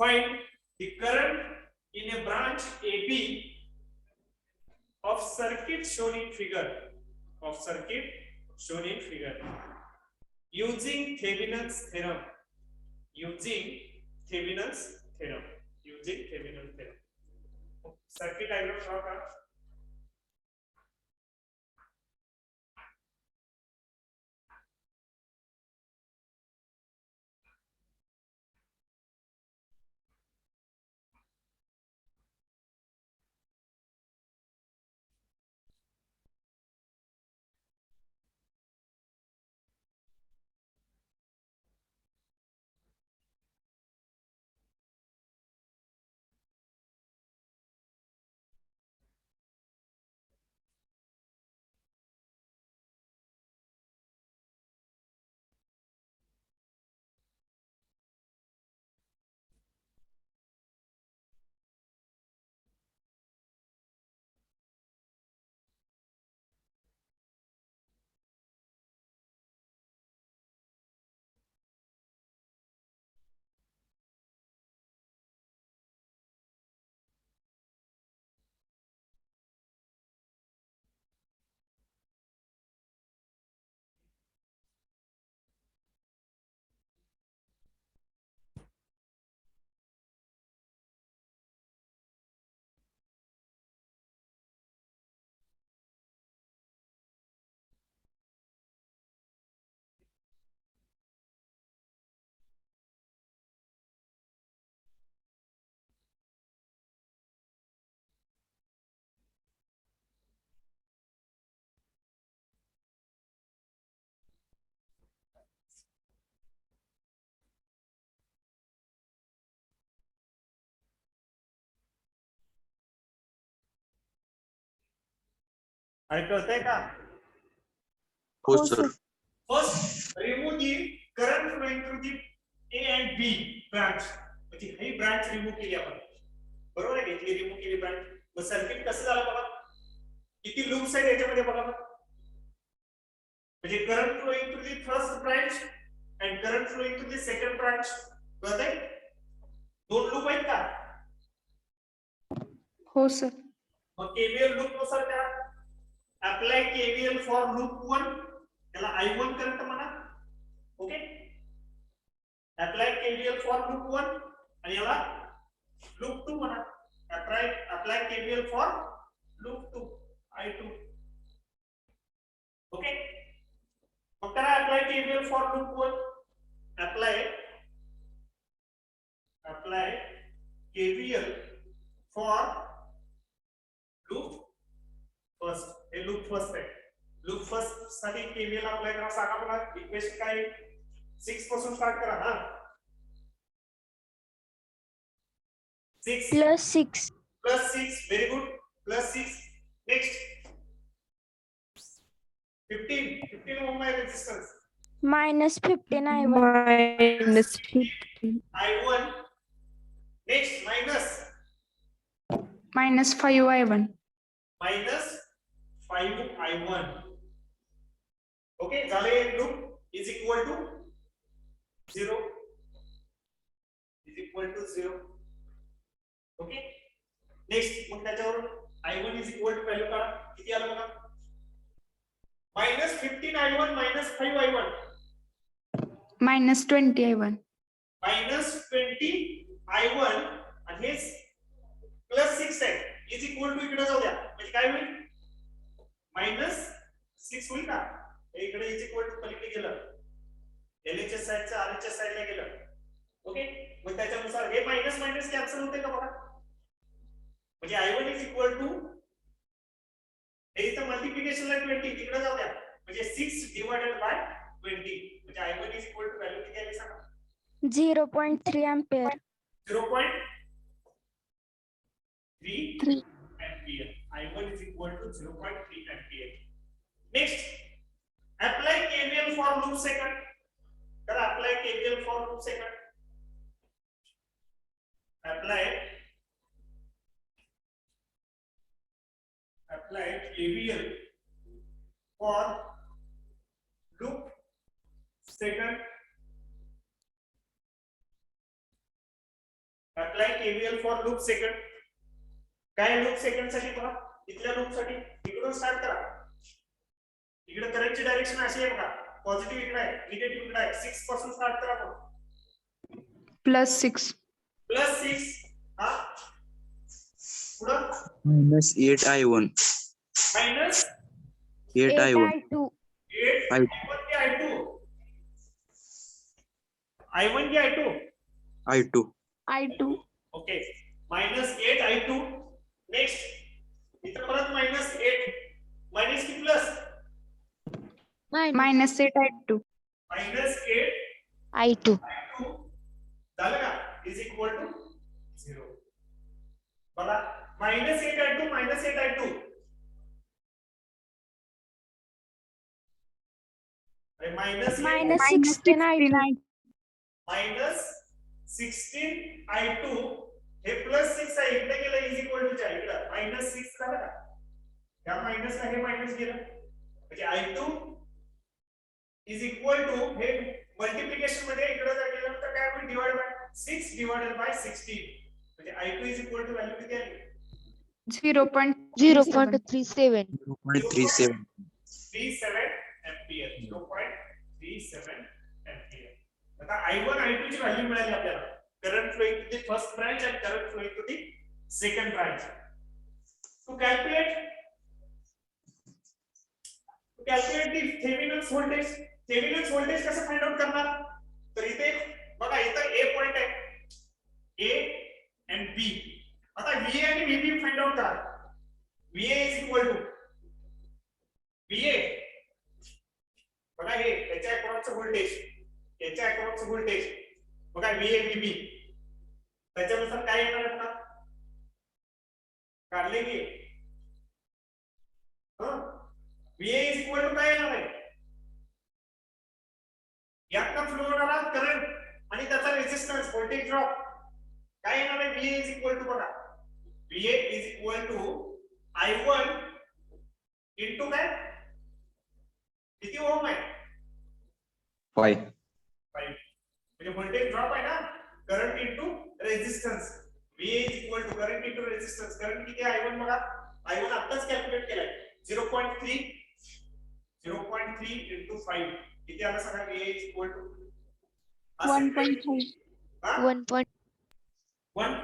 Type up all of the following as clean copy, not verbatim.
find the current in a branch AB of circuit shown in figure. Using Thevenin's theorem. Circuit diagram draw करा. ऐकतंय का? हो sir. First, remove the current flowing through the A and B branch. म्हणजे ही branch remove केली आपण. बरोबर आहे, घेतली remove केली ब्रांच. मग सर्किट कसं झालं बघा. किती लूप्स आहेत याच्यामध्ये बघा. म्हणजे current flowing through the first branch and current flowing through the second branch. कळतंय? दोन लूप आहेत का? हो सर. मग केव्हीएल लूप नुसार करा. Apply KVL for loop 1. त्याला I1 करंट म्हणा. Okay. Apply KVL for loop 1 आणि याला लूप 2 म्हणा. Apply KVL for loop 2 I2. Okay. मग करा apply KVL for loop 1. Apply KVL for loop first. हे लूप फर्स्ट आहे. लूप फर्स्ट साठी केव्हीएल अप्लाय करा. सांगा मला इक्वेशन काय. 6 पासून स्टार्ट करा. हा 6 +6 व्हेरी गुड. +6 नेक्स्ट 15 ओम आहे resistance. -15 I1 I1 next -5 I1 -5 I1. Okay. झाले. Loop is equal to 0. Okay. Next मग त्याच्यावर I1 is equal to value काढा. किती आलं बघा. -15 I1 -5 I1 -20 I1 -20 I1 आणि हे +6 आहे. इज इक्वल टू इकडे जाऊ द्या. म्हणजे काय होईल. -6 होईल का. हे इकडे इज इक्वल टू पलीकडे गेलं. LHS साइडचं RHS साइडला गेलं. ओके. मग त्याच्यानुसार हे मायनस मायनस कॅन्सल होते का बघा. म्हणजे I1 इज इक्वल टू हे इथं मल्टिप्लिकेशनला 20 तिकडे जाऊ द्या. म्हणजे 6 डिवाइडेड बाय 20. म्हणजे I1 is equal to value किती आली सांगा. 0.3 ampere. 0.3 ampere. I1 is equal to 0.3 ampere. Next, apply KVL for loop second. Then apply KVL for loop second. Apply KVL for loop second. Apply KVL for loop second. काय loop second साठी बघा, इथल्या loop साठी इकडून start करा. इकडे करंटची direction अशी आहे बघा, पॉझिटिव्ह इकडे आहे, निगेटिव्ह इकडे आहे. 6 पासून स्टार्ट करा आपण. +6. +6 हा पुढं -8I1. Minus 8I1. I2. 8 I- I1 की I2 I1 की I2 I2. I2. Okay -8 I2. Next इथं परत -8 मायनस की प्लस -8 I2. -8 I2. I2 झालं का इज इक्वल टू 0. बघा -8 I2 -8 I2 अरे -16 I2. -16 I2 हे +6 आहे, इकडे गेलं इज इक्वल टू च्या इकडे -6 झालं का, या मायनसला हे मायनस गेलं म्हणजे I2 इज इक्वल टू हे मल्टिप्लिकेशन मध्ये इकडे जर गेलं तर काय होईल, डिवाइड बाय 6 डिवाइडेड बाय 16 म्हणजे I2 is equal to value किती आली 0.37. 0.37. 0.37. 37 एंपियर. 0.37 एंपियर. आता I1 I2 ची व्हॅल्यू मिळाली आपल्याला. Current flowing to the first branch and current flowing to the second branch. To calculate the Thevenin's voltage. Thevenin's voltage कसं find out करणार, तर इथे बघा इथं A पॉइंट आहे, A and B. आता VA आणि VB फाइंड आउट करा. VA is equal to VA बघा हे याच्या अक्रॉसचं व्होल्टेज, याच्या अक्रॉसचं व्होल्टेज बघा VA VB, त्याच्यानुसार काय येणार आता काढले की VA इज इक्वल टू काय येणार आहे, यातनं फ्लो होणारा करंट आणि त्याचा रेझिस्टन्स व्होल्टेज ड्रॉप काय येणार आहे. VA इज इक्वल टू बघा VA is equal to I1 into काय किती ओम आहे 5. 5 म्हणजे व्होल्टेज ड्रॉप आहे ना, current into resistance. VA is equal to current into resistance. Current किती आहे I1 बघा, I1 आताच कॅल्क्युलेट केलाय 0.3 इंटू 5 किती आला सांगा. VA is equal to 1.5. 1.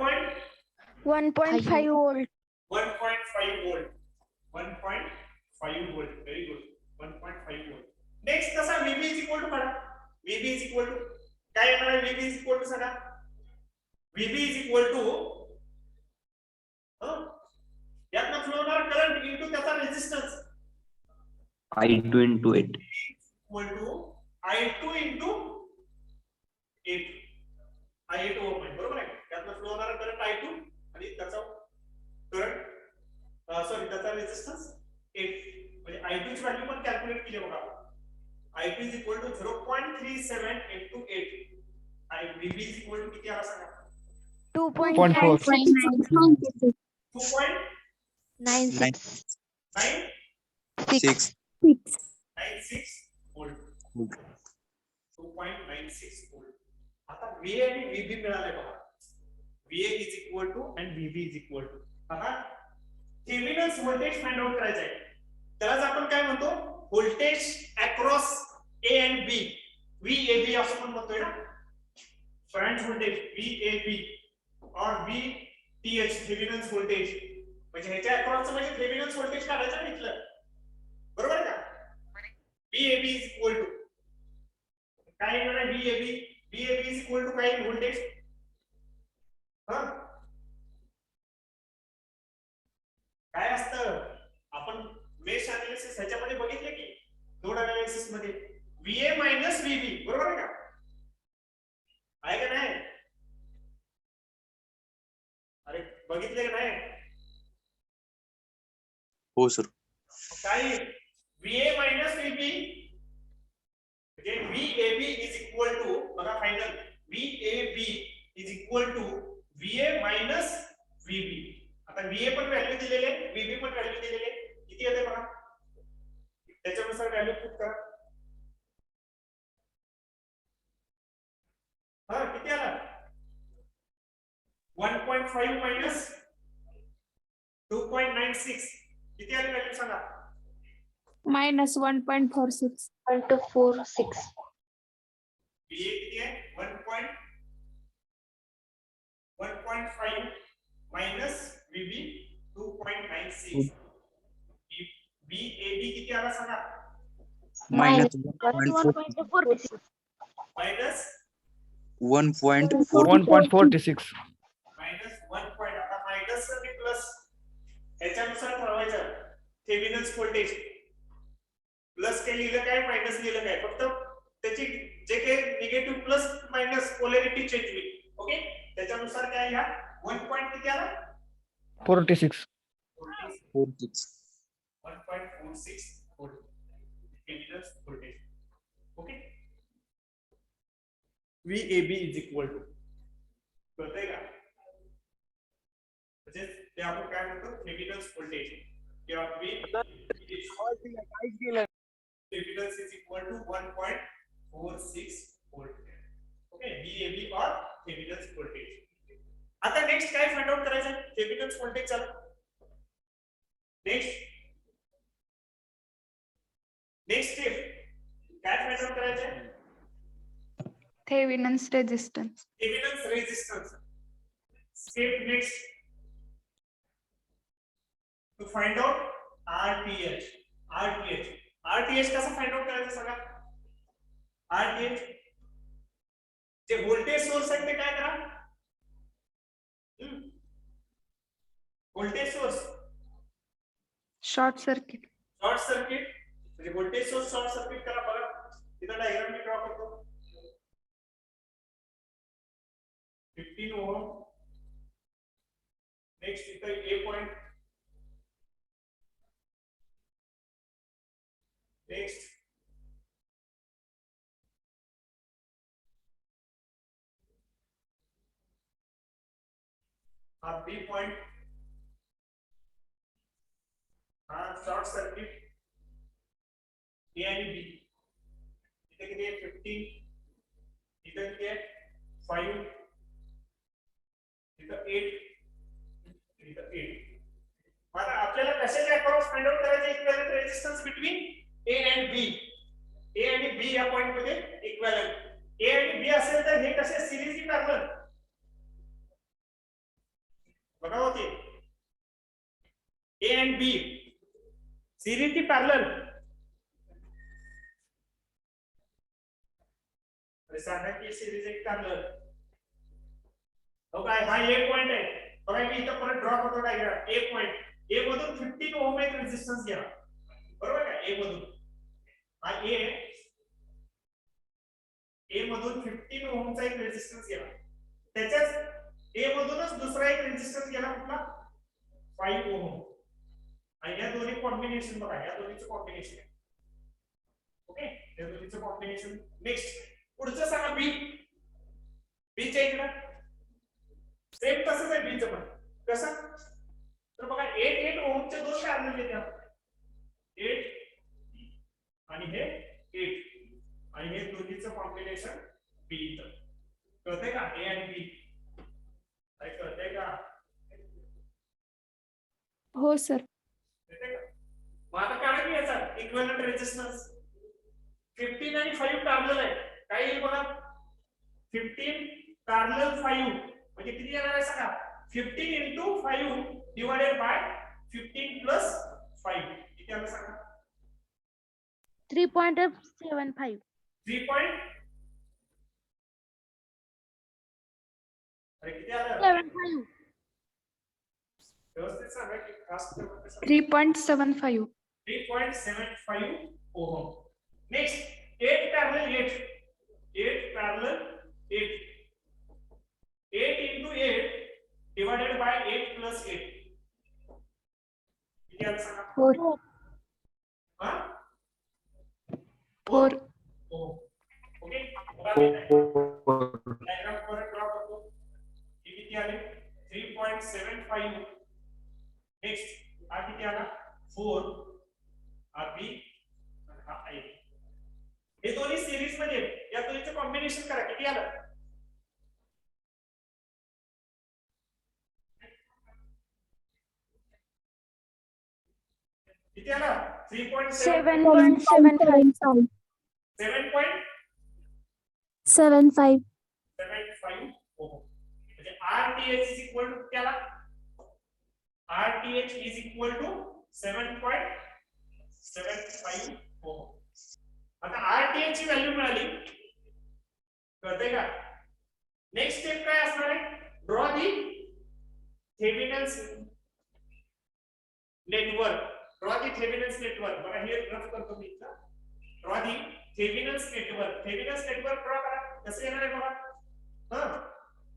1.5 volt. 1.5 volt. 1.5 volt. Very good. 1.5 volt. Next कसा VB is equal to काढा. VB is equal to काय येणार आहे, VB is equal to सांगा. VB is equal to यातनं फ्लो होणार करंट इनटू त्याचा resistance I2 into 8. Equal to I2 into 8. I8 ohm आहे बरोबर आहे. त्यातनं फ्लो होणारा करंट I2 आणि त्याचा करंट सॉरी त्याचा रेझिस्टन्स 8 म्हणजे I2 ची व्हॅल्यू पण कॅल्क्युलेट केली बघा. I2 is equal to 0.37 into 8. VB is equal to किती आला सांगा. 2.4. 96. 2.96 volt. 2.96 volt. आता VA आणि VB मिळाले बघा. VA is equal to and VB is equal to. आता थेवेनिन्स व्होल्टेज फाइंड आउट करायचं आहे. त्यालाच आपण काय म्हणतो, voltage across A and B, VAB असं पण म्हणतोय ना. ब्रांच व्होल्टेज VAB और VTH थेवेनिन्स व्होल्टेज म्हणजे ह्याच्या अक्रॉसचं म्हणजे थेवेनिन्स व्होल्टेज काढायचं ना इथलं, बरोबर आहे का. VAB is equal to काय येणार आहे VAB is equal to काय व्होल्टेज काय असतं, आपण मेश अनालिसिस ह्याच्यामध्ये बघितले की नोड अनालिसिस मध्ये VA मायनस VB बरोबर आहे का, आहे का नाही. अरे बघितले का नाही. हो सर. काय VA मायनस VB म्हणजे VAB इज इक्वल टू बघा final VAB is equal to VA minus VB. आता VA पण व्हॅल्यू दिलेले, VB पण व्हॅल्यू दिलेले, किती येते बघा त्याच्यानुसार व्हॅल्यू पुट करा. किती आला 1.5 मायनस 2.96 किती आली व्हॅल्यू सांगा. minus 1.46. 1.46. VA किती आहे 1.5 मायनस VB 2.96. BAB किती आला सांगा. minus minus 1.46. Minus 1 point. आता मायनस आणि प्लस याच्यानुसार ठरवायचं थेवेनिन्स व्होल्टेज. प्लस काय लिहिलं काय मायनस लिहिलं काय, फक्त त्याची जे काही negative plus minus polarity change होईल. ओके, त्याच्यानुसार काय ह्या 1 पॉईंट किती आला 46. 1.46 volt Thevenin's voltage. Okay, VAB is equal to कळतंय का, म्हणजे ते आपण काय म्हणतो थेवेनिन्स व्होल्टेज किंवा Thevenin's is equal to 1.46 volt. Okay, VAB और थेवेनिन्स व्होल्टेज. आता नेक्स्ट काय फाइंड आउट करायचं थेवेनिन्स व्होल्टेज. चला नेक्स्ट स्टेप काय फाइंड आउट करायचं Thevenin's resistance. Thevenin's resistance. Step next to find out RTH. RTH कसं find out करायचं सांगा. RTH जे व्होल्टेज सोर्स आहे ते काय करा, voltage source Short circuit. Short circuit, म्हणजे व्होल्टेज सोर्स शॉर्ट सर्किट करा. बघा इथं डायग्राम मी ड्रॉ करतो. 15 ओहम. नेक्स्ट इथं A पॉइंट. नेक्स्ट हा B पॉइंट. हा शॉर्ट सर्किट A आणि B. इथे किती आहे 15. इथे किती आहे 5. इथं 8. इथं 8. आता आपल्याला कशाच्या अक्रॉस फाइंड आउट करायचे equivalent resistance between A and B. A आणि B या पॉइंट मध्ये इक्विव्हॅलेंट. A आणि B असेल तर हे कसे सिरीज की पॅरलल बघा होते. A and B सिरीज की पॅरलल. सांगा की सिरीज एक पॅरलल. काय हा A पॉइंट आहे. बघा मी इथं परत ड्रॉ करतो डायग्राम. A point. A मधून 15 ओहम एक रेजिस्टन्स घ्या. बरोबर का. A मधून हा A मधून 15 ओहमचा एक रेजिस्टन्स घ्या. त्याच्याच A मधूनच दुसरा एक रेजिस्टन्स घ्या कुठला 5 ओहम. आणि या दोन्ही कॉम्बिनेशन बघा, या दोन्हीचं कॉम्बिनेशन आहे. ओके, या दोन्हीचं कॉम्बिनेशन. नेक्स्ट पुढचं सांगा B. च्या इकडं सेम तसंच आहे बीचं पण. कसं तर बघा 8 ओहमचे दोन पॅरलल येतात. 8 आणि हे 8 आणि हे दोन्हीचं कॉम्बिनेशन B इथं. कळतंय का A आणि B काय कळतंय का. हो सर. मग आता काढा की याचा इक्विव्हॅलेंट रेजिस्टन्स. 15 आणि 5 पॅरलल आहे. काय येईल बघा 15 पॅरलल 5 म्हणजे किती येणार आहे सांगा. 15 into 5 divided by 15 plus 5 किती आलं सांगा. 3.75. 3 पॉइंट. अरे किती आलं 75. व्यवस्थित सांगा की fast 3.75. 3.75 ohm. Next 8 parallel 8. 8 parallel 8. 8 into 8 divided by 8 plus 8 किती आलं सांगा. 4. हा 4. ओहम. ओके, डायग्राम परत ड्रॉ करतो. किती आले 3.75. नेक्स्ट हा किती आला 4. हा B आणि हा I. हे दोन्ही सिरीज मध्ये या दोन्हीचं कॉम्बिनेशन करा. किती आलं किती आला 3.7 7.75. 7.75 75. ओहम म्हणजे RTH इज इक्वल टू किती आला RTH is equal to 7.75 ohm आता RTH ची व्हॅल्यू मिळाली कळतंय का नेक्स्ट स्टेप काय असणार आहे ड्रॉ दी थेवेनिन्स नेटवर्क बघा हे रफ करतो मी इथं draw the Thevenin's network draw करा कसं येणार आहे बघा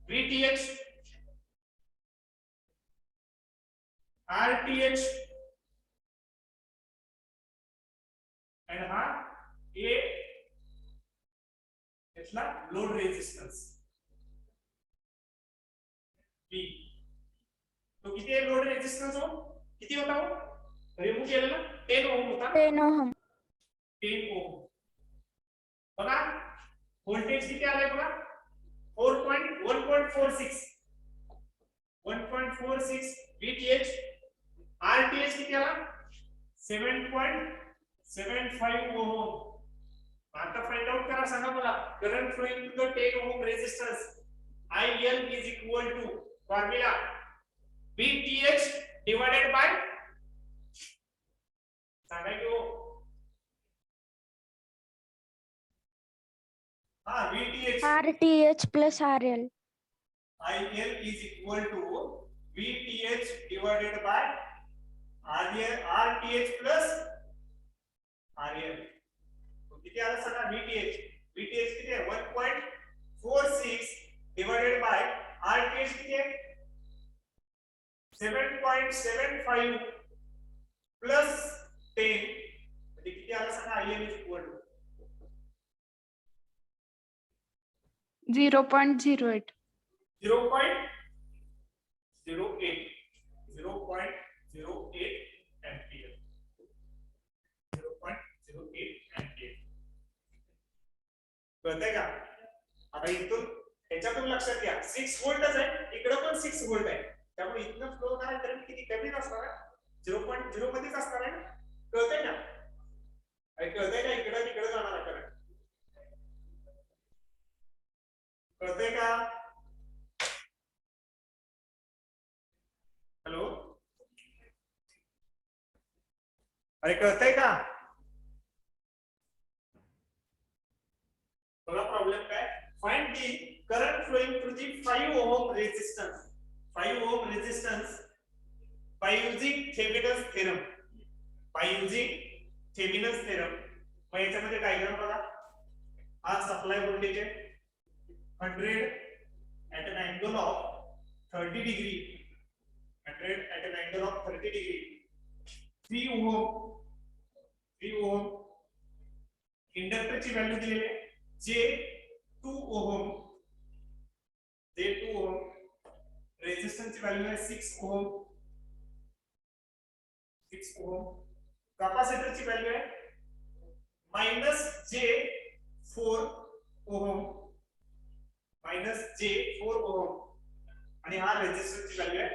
VTH RTH and हा A इथला लोड रेजिस्टन्स B तो किती आहे लोड रेजिस्टन्स हो किती होता हो रिमूव्ह केलेला 10 ओम होता 10 ohm. 10 ओम बघा व्होल्टेज किती आले बघा 1.46 VTH RTH किती आला 7.75 ओम आता फाइंड आउट करा सांगा मला current flowing to the 10 ohm resistance IL is equal to formula VTH divided by सांगा की हो VTH RTH plus RL. IL is equal to VTH divided by RTH plus RL किती आलं सांगा VTH किती आहे 1.46 divided by RTH किती आहे 7.75 plus 10 म्हणजे किती आलं सांगा IL is equal to 0.08. 0.08 ampere 0.08 ampere कळतंय का आता इथून ह्याच्यातून लक्षात घ्या 6 व्होल्टच आहे इकडे पण 6 व्होल्ट आहे त्यामुळे इथनं फ्लो होणारा करंट किती कमी असणार आहे 0.0 मध्येच असणार आहे कळतंय का कळतंय का इकडे तिकडे जाणार आहे करंट कळतंय का हॅलो अरे कळतंय का बघा प्रॉब्लेम काय find the current flowing through the 5 ohm resistance by using Thevenin's theorem मग याच्यामध्ये डायग्राम बघा हा सप्लाय व्होल्टेज आहे 100 at an angle of 30 degree 100 at an angle of 30 degree 3 ohm इंडक्टरची व्हॅल्यू दिलेली आहे J2 ohm रेजिस्टन्सची व्हॅल्यू आहे 6 ohm कॅपॅसिटरची व्हॅल्यू आहे -J4 ohm आणि हा रेजिस्टन्सची व्हॅल्यू आहे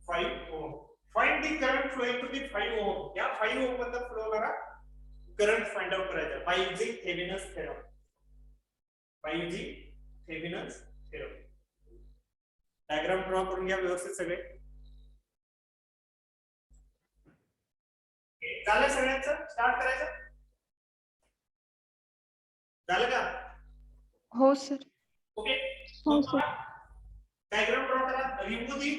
5 ohm find the current flowing to the 5 ohm या 5 ohm मधून फ्लो होणारा करंट फाइंड आउट करायचा by using Thevenin's theorem diagram draw करून घ्या व्यवस्थित सगळे झालं सगळ्यांचं स्टार्ट करायचं झालं का हो सर. ओके हो सर. डायग्राम ड्रॉ करा remove the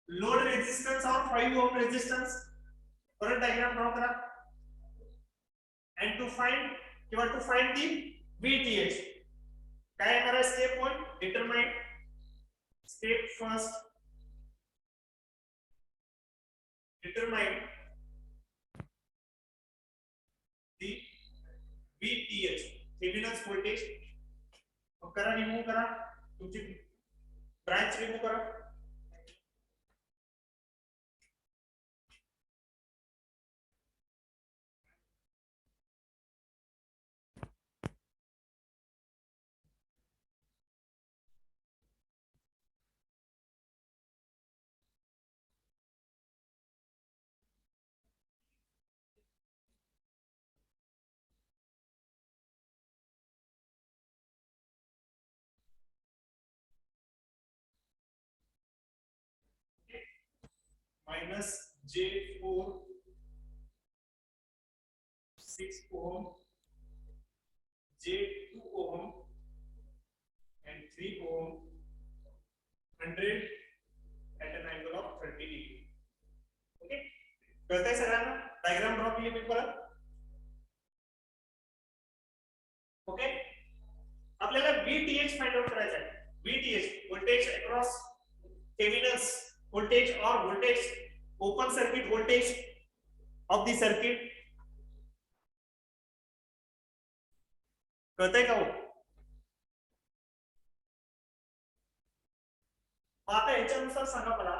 load resistance of 5 ohm resistance परत डायग्राम ड्रॉ करा and to find the VTH काय येणार आहे step 1 determine step first determine the VTH Thevenin's voltage करा रिमूव्ह करा तुमची ब्रांच रिमूव्ह करा minus J4 6 ohm, J2 ohm and 3 ohm 100 at an angle of 30 degree. Okay, कळतंय सगळ्यांना? डायग्राम ड्रॉ केली मी परत. ओके, आपल्याला VTH फाइंड आउट करायचा आहे. VTH voltage across Thevenin's voltage और voltage open circuit voltage of the circuit. कळतंय का हो? आता याच्यानुसार सांगा मला,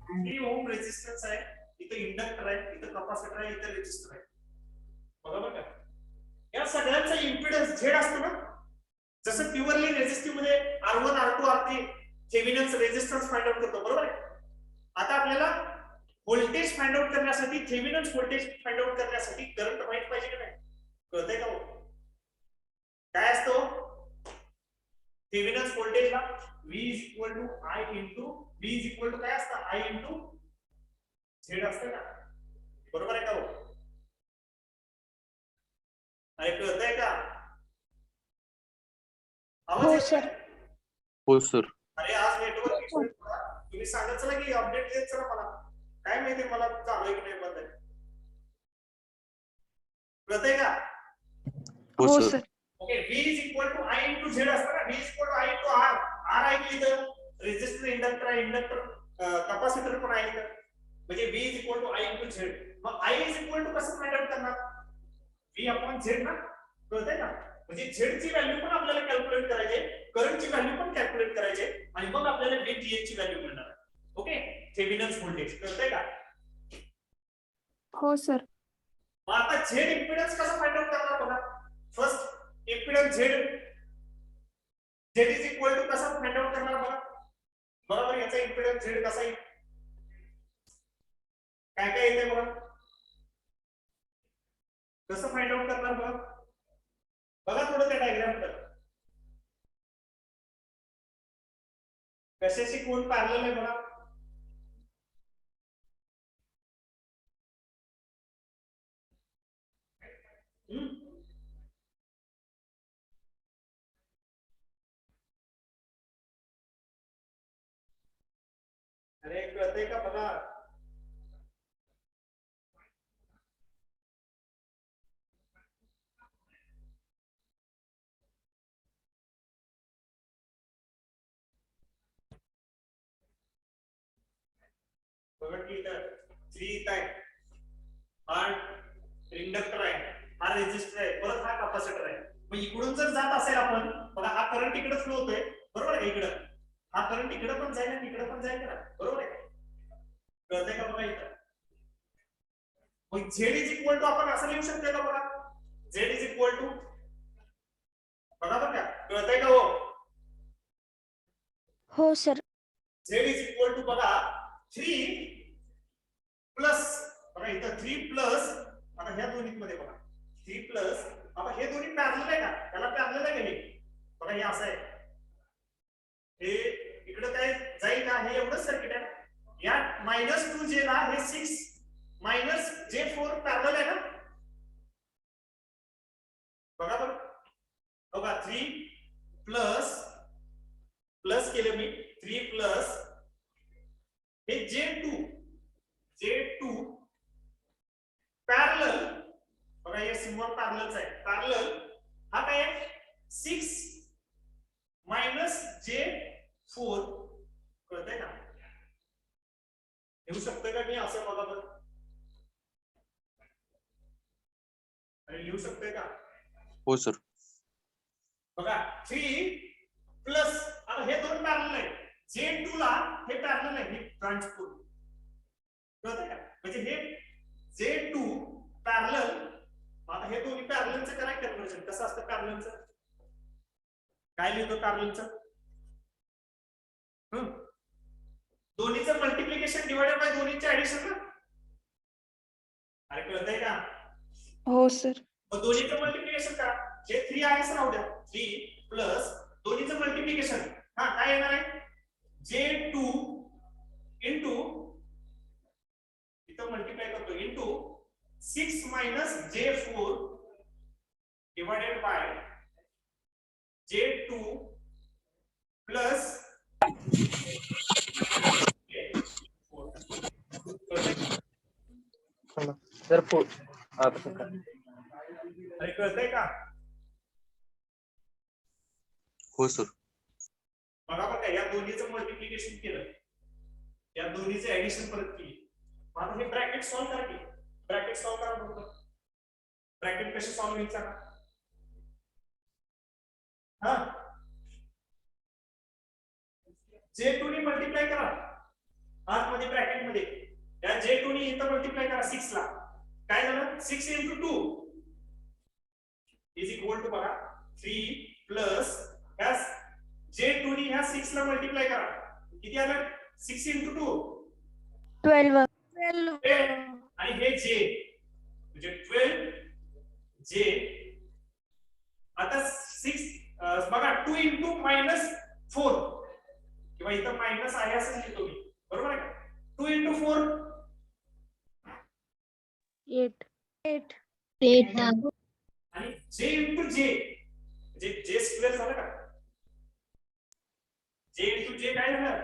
3 ओम रेजिस्टन्स आहे, इथे इंडक्टर आहे, इथे कॅपेसिटर आहे, इथे रेजिस्टर आहे, बरोबर का? या सगळ्यांचा इम्पिडन्स झेड असतो ना. जसं प्युअरली रेजिस्टिव्ह मध्ये R1 R2 R3 Thevenin's resistance find out करतो, बरोबर आहे? आता आपल्याला व्होल्टेज फाइंड आउट करण्यासाठी, थेवेनिन्स व्होल्टेज फाइंड आउट करण्यासाठी करंट माहित पाहिजे की नाही? कळतंय का हो? काय असतो थेवेनिन्स व्होल्टेजला? V is equal to I into V is equal to काय असतं? I into Z असतं का? बरोबर आहे का हो? अरे कळतंय का? हो सर. हो सर. अरे आज नेटवर्क इश्यू आहे थोडा. तुम्ही सांगत चला की अपडेट देत चला मला. काय माहिती मला चालू आहे की नाही बंद आहे. कळतंय का? हो sir. Okay, V is equal to I into Z असतं ना. V is equal to I into R. R आहे की इथं रेजिस्टर इंडक्टर आहे, इंडक्टर कॅपेसिटर पण आहे इथं. म्हणजे V is equal to I into Z. मग I is equal to कसं फाइंड आउट करणार? V upon Z ना. कळतंय का? म्हणजे Z ची व्हॅल्यू पण आपल्याला कॅल्क्युलेट करायची, करंट ची व्हॅल्यू पण कॅल्क्युलेट करायची आणि मग आपल्याला VTH ची व्हॅल्यू मिळणार. Okay, Thevenin's voltage. कळतंय का? हो सर. मग आता Z इम्पिडन्स कसं फाइंड आउट करणार बघा. First impedance Z is equal to कसं फाइंड आउट करणार बघा. बरोबर, याचा इम्पिडन्स Z कसा येईल? काय काय येते बघा. कसं फाइंड आउट करणार बघा. बघा थोडं त्या डायग्राम कडे. कशाशी कोण पॅरलल आहे बघा. अरे कळतंय का बघा. बघा की इथं 3 इथं आहे, हा इंडक्टर आहे, हा रेजिस्टर आहे, परत हा कॅपेसिटर आहे. मग इकडून जर जात असेल आपण, बघा हा करंट इकडे फ्लो होतोय, बरोबर आहे? इकडे हा करंट इकडे पण जाईल आणि इकडे पण जाईल ना, बरोबर आहे? कळतंय का बघा इथं? मग Z इज इक्वल टू आपण असं लिहू शकतो का बघा. Z इज इक्वल टू बघा बघा, कळतंय का हो? हो sir. Z is equal to बघा 3 प्लस, बघा इथं 3 प्लस, आता ह्या दोन्हीमध्ये बघा 3 प्लस, आता हे दोन्ही पॅरलल आहे का? त्याला पॅरलल आहे का हे? बघा हे असं आहे, हे इकडे काय जाईल का? हे एवढंच सर्किट आहे. या -2J ला हे 6 J4 पॅरलल आहे ना. बघा बघा बघा 3 प्लस प्लस केलं मी, 3 प्लस हे J2 पॅरलल, बघा हे सिम्बॉल पॅरललच आहे. पॅरलल हा काय आहे? 6 J4. कळतंय का? लिहू शकतोय का मी असं? बघा बरं, अरे लिहू शकतोय का? हो सर. बघा 3 प्लस, आता हे दोन पॅरलल आहे. J2 ला हे पॅरलल आहे, हे ब्रांच पूर्ण. कळतंय का? म्हणजे हे J2 पॅरलल, आता हे दोन्ही पॅरललचं काय कन्व्हर्जन कसं असतं? पॅरललचं काय लिहितो? पॅरललचं दोन्हीचं मल्टिप्लिकेशन डिवाइडेड बाय दोन्हीचे ऍडिशन ना. अरे कळतंय का? हो सर. मग दोन्हीचं मल्टिप्लिकेशन करा. हे 3 आहे असं राहू द्या. 3 प्लस दोन्हीचं मल्टिप्लिकेशन, हा काय येणार आहे? J2 इंटू सर फोर अरे कळतंय का? हो सर. बघा बघा, या दोन्हीचं मल्टिप्लिकेशन केलं, या दोन्हीचं ऍडिशन परत केली. मग आता हे ब्रॅकेट सॉल्व्ह करा की. ब्रॅकेट सॉल्व्ह करा बघतो. ब्रॅकेट कसे सॉल्व्ह व्हायचा? हा, J2 ने मल्टिप्लाय करा आतमध्ये ब्रॅकेट मध्ये. या J2 ने इथं मल्टिप्लाय करा 6 ला. काय झालं? 6 into 2 इज इक्वल टू बघा 3 प्लस या J2 ने ह्या 6 ला मल्टिप्लाय करा. किती आलं? 6 into 2 12 आणि हे J म्हणजे 12 J. आता 6 बघा 2 into -4 किंवा इथं मायनस आहे असं लिहितो मी, बरोबर आहे का? 2 into 4 8 8 आणि J into J म्हणजे J स्क्वेअर झालं का? J into J काय झालं?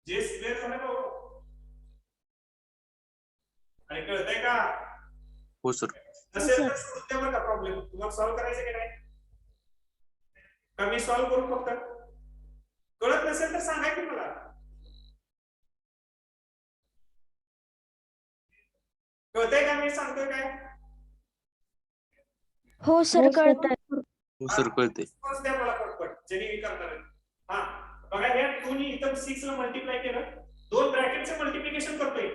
J स्क्वेअर झालं का हो? आणि कळतंय का? हो सर. नसेल तर सोडून द्या बरं का प्रॉब्लेम. तुम्हाला सॉल्व्ह करायचं की नाही? का मी सॉल्व्ह करू फक्त? कळत नसेल तर सांगा की मला. कळतंय का मी सांगतोय काय? हो सर कळतंय. हो सर कळते. response द्या मला पटपट, जेणे मी करणार आहे. हा बघा, या 2 नी इथं 6 ला मल्टिप्लाय केलं, दोन ब्रॅकेटचं मल्टिप्लिकेशन करतोय.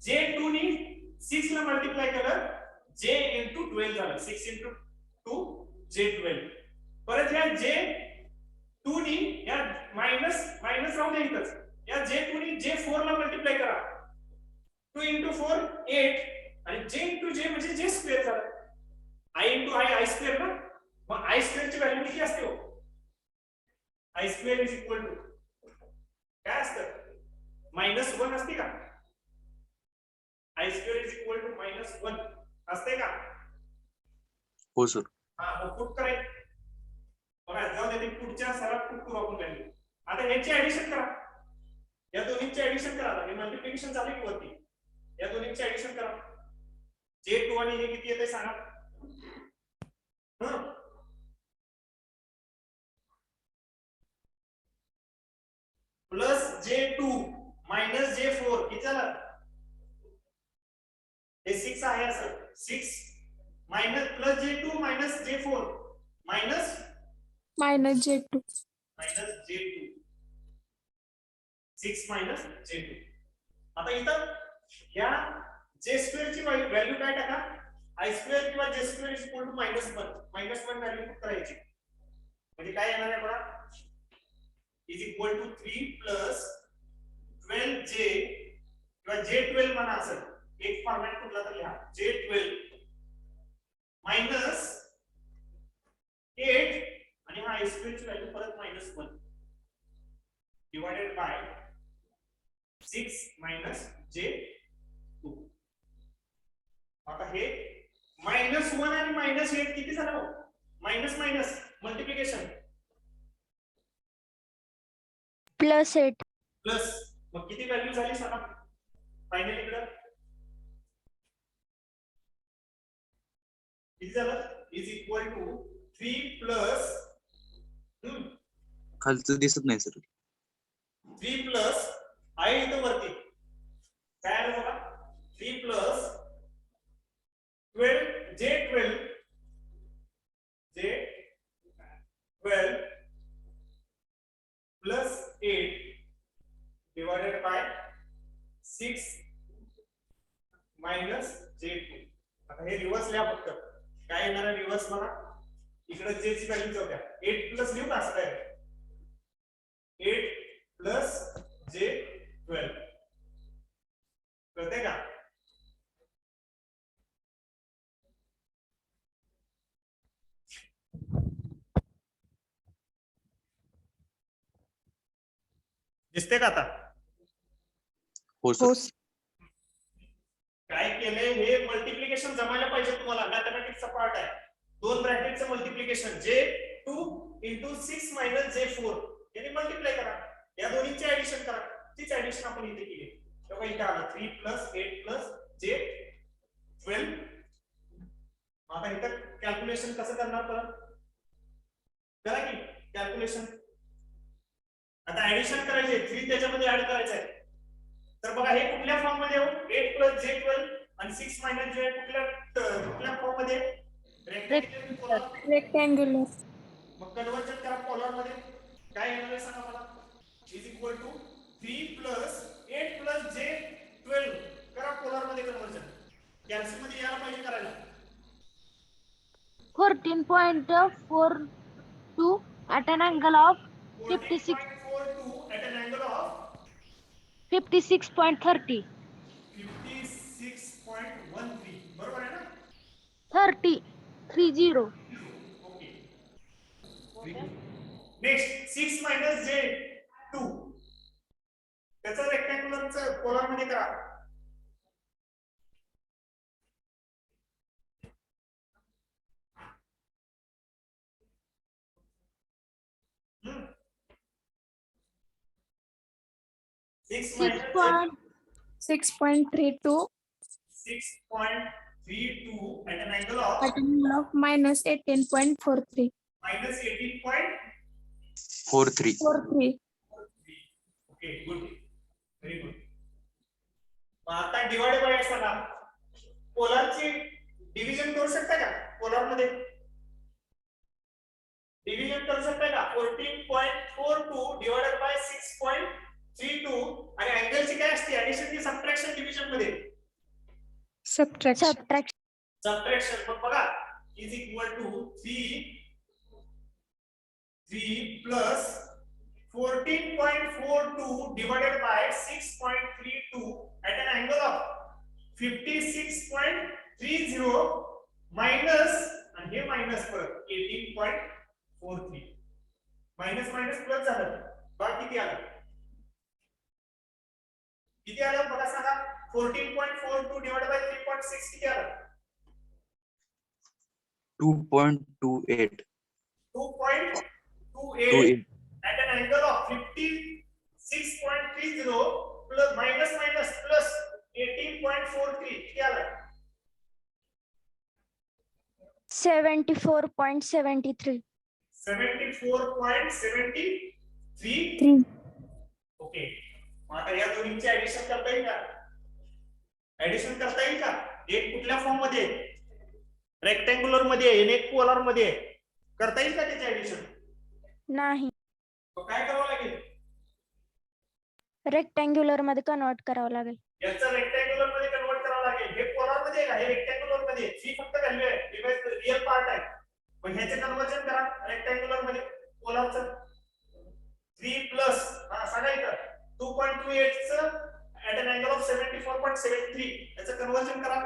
J2 नी 6 ला मल्टिप्लाय केलं, J into 12 झालं. 6 into 2 J12. परत या J2 नी या मायनस राहू दे इथंच. या J2 नी J4 ला मल्टिप्लाय करा. 2 into 4 8 आणि J into J म्हणजे J स्क्वेअर झालं. I into I स्क्वेअर ना. मग I स्क्वेअर ची व्हॅल्यू किती असते हो? I square is equal to काय असतं? -1 असते का? I square is equal to -1 असते का? हो सर. हा, मग पुट करायचं. बघा, जाऊ दे, पुढच्या सरात पुट करू आपण व्हॅल्यू. आता ह्याची ऍडिशन करा, या दोन्हीची ऍडिशन करा. हे मल्टिप्लिकेशन झाले की वरती, या दोन्हीची ऍडिशन करा. J2 आणि हे किती येते सांगा? प्लस J2 मायनस J4 किती झालं? हे 6 आहे असं. 6 minus plus J2 minus J4 minus -J2 6 minus J2. आता इथं या J स्क्वेअर ची व्हॅल्यू काय टाका? I स्क्वेअर किंवा J square is equal to -1 value put करायची. म्हणजे काय येणार आहे बघा, is equal to 3 plus 12J किंवा J12 म्हणा असेल. एक फॉर्मॅट कुठला तर लिहा. J12 मायनस 8 आणि हा I स्क्वेअर ची व्हॅल्यू परत -1 डिवाइडेड बाय 6 मायनस J2. आता हे -1 आणि -8 किती झालं हो? Minus multiplication +8 plus. मग किती व्हॅल्यू झाली सांगा फायनल इकडं? किती झालं? इज इक्वल टू 3 प्लस खालचं दिसत नाही सर. 3 प्लस आहे इथं वरती काय आलं बघा? 3 plus 12 J12 plus 8 divided by 6 minus J2. आता हे रिव्हर्स लिहा फक्त. काय येणार आहे रिव्हर्स मला? इकडे J ची व्हॅल्यू जाऊ द्या. 8 प्लस लिहू का असं काय? 8 प्लस J12 कळतंय का? दिसते का आता? हो हो सर. काय केलंय? हे मल्टिप्लिकेशन जमायला पाहिजे तुम्हाला. मॅथमॅटिक्सचा पार्ट आहे. दोन ब्रॅकेटचं multiplication J2 into 6 minus J4 याने मल्टिप्लाय करा. या दोन्हीची ऍडिशन करा. तीच ऍडिशन आपण इथे केली. तेव्हा इथे आलं 3 प्लस 8 प्लस जे 12. आता इथं कॅल्क्युलेशन कसं करणार परत करा की कॅल्क्युलेशन. आता ऍडिशन करायचे 3 त्याच्यामध्ये ऍड करायचं आहे. तर बघा हे कुठल्या फॉर्म मध्ये येऊ 8 प्लस जे 12 आणि 6 मायनस जे कुठल्या फॉर्म मध्ये रेक्टँग्युलर पोलर. रेक्टँग्युलर. मग कन्वर्जन करा पोलर मध्ये काय येणार आहे सांगा मला. Is equal to 3 plus 8 plus जे 12 करा पोलर मध्ये कन्वर्जन. कॅल्सी मध्ये यायला पाहिजे करायला. 14.42 at an angle of 56 14.42 at an angle of 56.30 56.13 बरोबर आहे ना. 30. ओके. नेक्स्ट 6 मायनस जे 2 त्याचं रेक्टँग्युलरचं पोलर मध्ये करा. हम्म. 6 minus 6.32 6.32 at an angle of at an angle of minus 18.43. minus 4-3. 43. Okay good very good. आता डिवाइड बाय सांगा. पोलरची डिव्हिजन करू शकता का पोलर मध्ये डिव्हिजन करू शकता का. 14.42 डिवाइडेड बाय 6.32 आणि अँगलची काय असते ऍडिशन की सबट्रॅक्शन डिव्हिजन मध्ये Subtraction. सबट्रॅक्शन. मग बघा is equal to 3 plus 14.42 divided by 6.32 at an angle of 56.30 minus आणि हे मायनस परत 18.43 मायनस मायनस प्लस झालं. बघा किती आलं बघा सांगा. 14.42 divided by 3.6 किती आलं. 2.28. 2.28 at an angle of 56.30 plus minus minus plus 18.43 किती आलं. 74.73. 74.73. ओके. मग आता या दोन्हीची ऍडिशन करता येईल का. ऍडिशन करता येईल का. एक कुठल्या फॉर्म मध्ये रेक्टँग्युलर मध्ये आहे आणि एक पोलर मध्ये आहे. करता येईल का त्याची ऍडिशन. नाही. मग काय करावं लागेल. रेक्टँग्युलर मध्ये कन्वर्ट करावं लागेल. याचं रेक्टँग्युलर मध्ये कन्वर्ट करावं लागेल. हे पोलर मध्ये आहे, हे रेक्टँग्युलर मध्ये आहे. ही फक्त व्हॅल्यू आहे, रिअल पार्ट आहे. पण ह्याचे कन्वर्जन करा रेक्टँग्युलर मध्ये पोलरचं. 3 प्लस सांगा इथं 2.28 चं ऍट एन अँगल ऑफ 74.73 याचं कन्वर्जन करा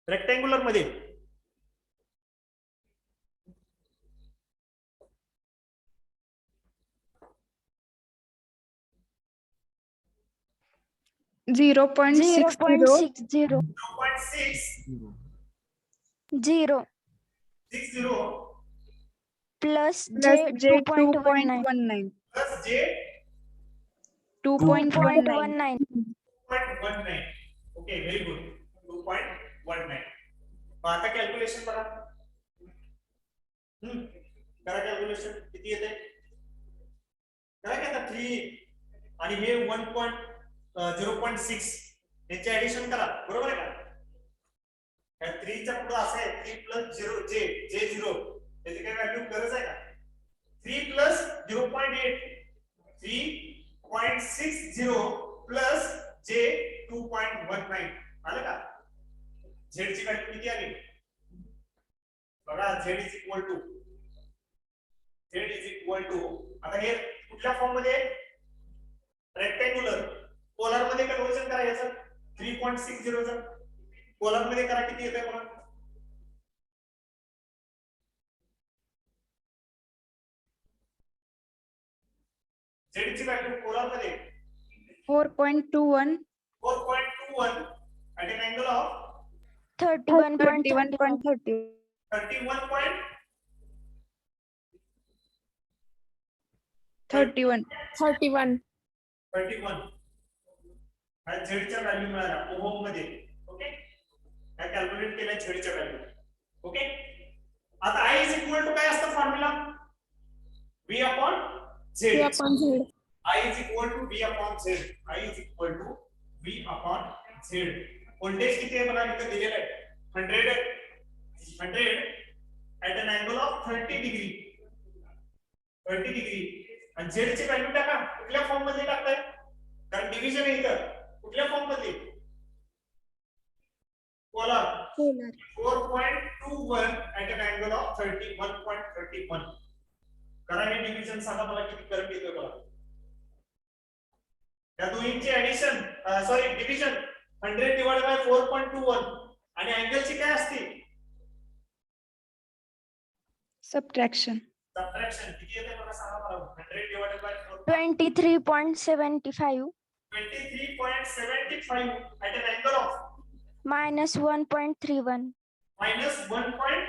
रेक्टँग्युलर मध्ये. Zero point 0.60 plus J 2.19 plus J 2.19. 2.19. Okay very good. 2.19. आता कॅल्क्युलेशन करा. करा कॅल्क्युलेशन किती येते. काय आता 3 आणि हे 1.0.6 याचे ऍडिशन करा. बरोबर आहे का. या 3 च्या पुढे असं आहे 3 प्लस 0 जे 0 त्याची काय व्हॅल्यू गरज आहे का. 3 प्लस 0.8 3.60 प्लस जे 2.19 आलं का. झेड ची व्हॅल्यू किती आली बघा. झेड इज इक्वल टू आता हे कुठल्या फॉर्म मध्ये रेक्टँग्युलर. पोलर मध्ये कन्वर्जन करा याचं 3.60 चं पोलर मध्ये करा किती येतंय मला. झेड ची व्हॅल्यू पोलर मध्ये 4.21 at an angle of 31.30. 31 point 31. 31. 31 हा झेडच्या व्हॅल्यू मिळाल्या ओहम मध्ये. ओके, काय कॅल्क्युलेट केल्या झेडच्या व्हॅल्यू. ओके, आता I इज इक्वल टू काय असतं formula? V upon Z. I is equal to V upon Z. I is equal to V upon Z. Voltage किती आहे मला इथे दिलेलं आहे 100 at an angle of 30 degree. 30 degree. आणि Z ची व्हॅल्यू टाका. कुठल्या फॉर्म मध्ये टाकताय? कारण डिव्हिजन आहे इथं. कुठल्या फॉर्म मध्ये? Polar. 4.21 at an angle of 31.31. करा हे डिव्हिजन, सांगा मला किती करंट येतोय बघा. या दोन्हीची addition sorry division 100 divide by 4.21 आणि अँगलची काय असते? Subtraction. सबट्रॅक्शन. किती येते मला सांगा मला. 100 divided by 23.75. 23.75 at an angle of Minus 1.31. minus 1.31.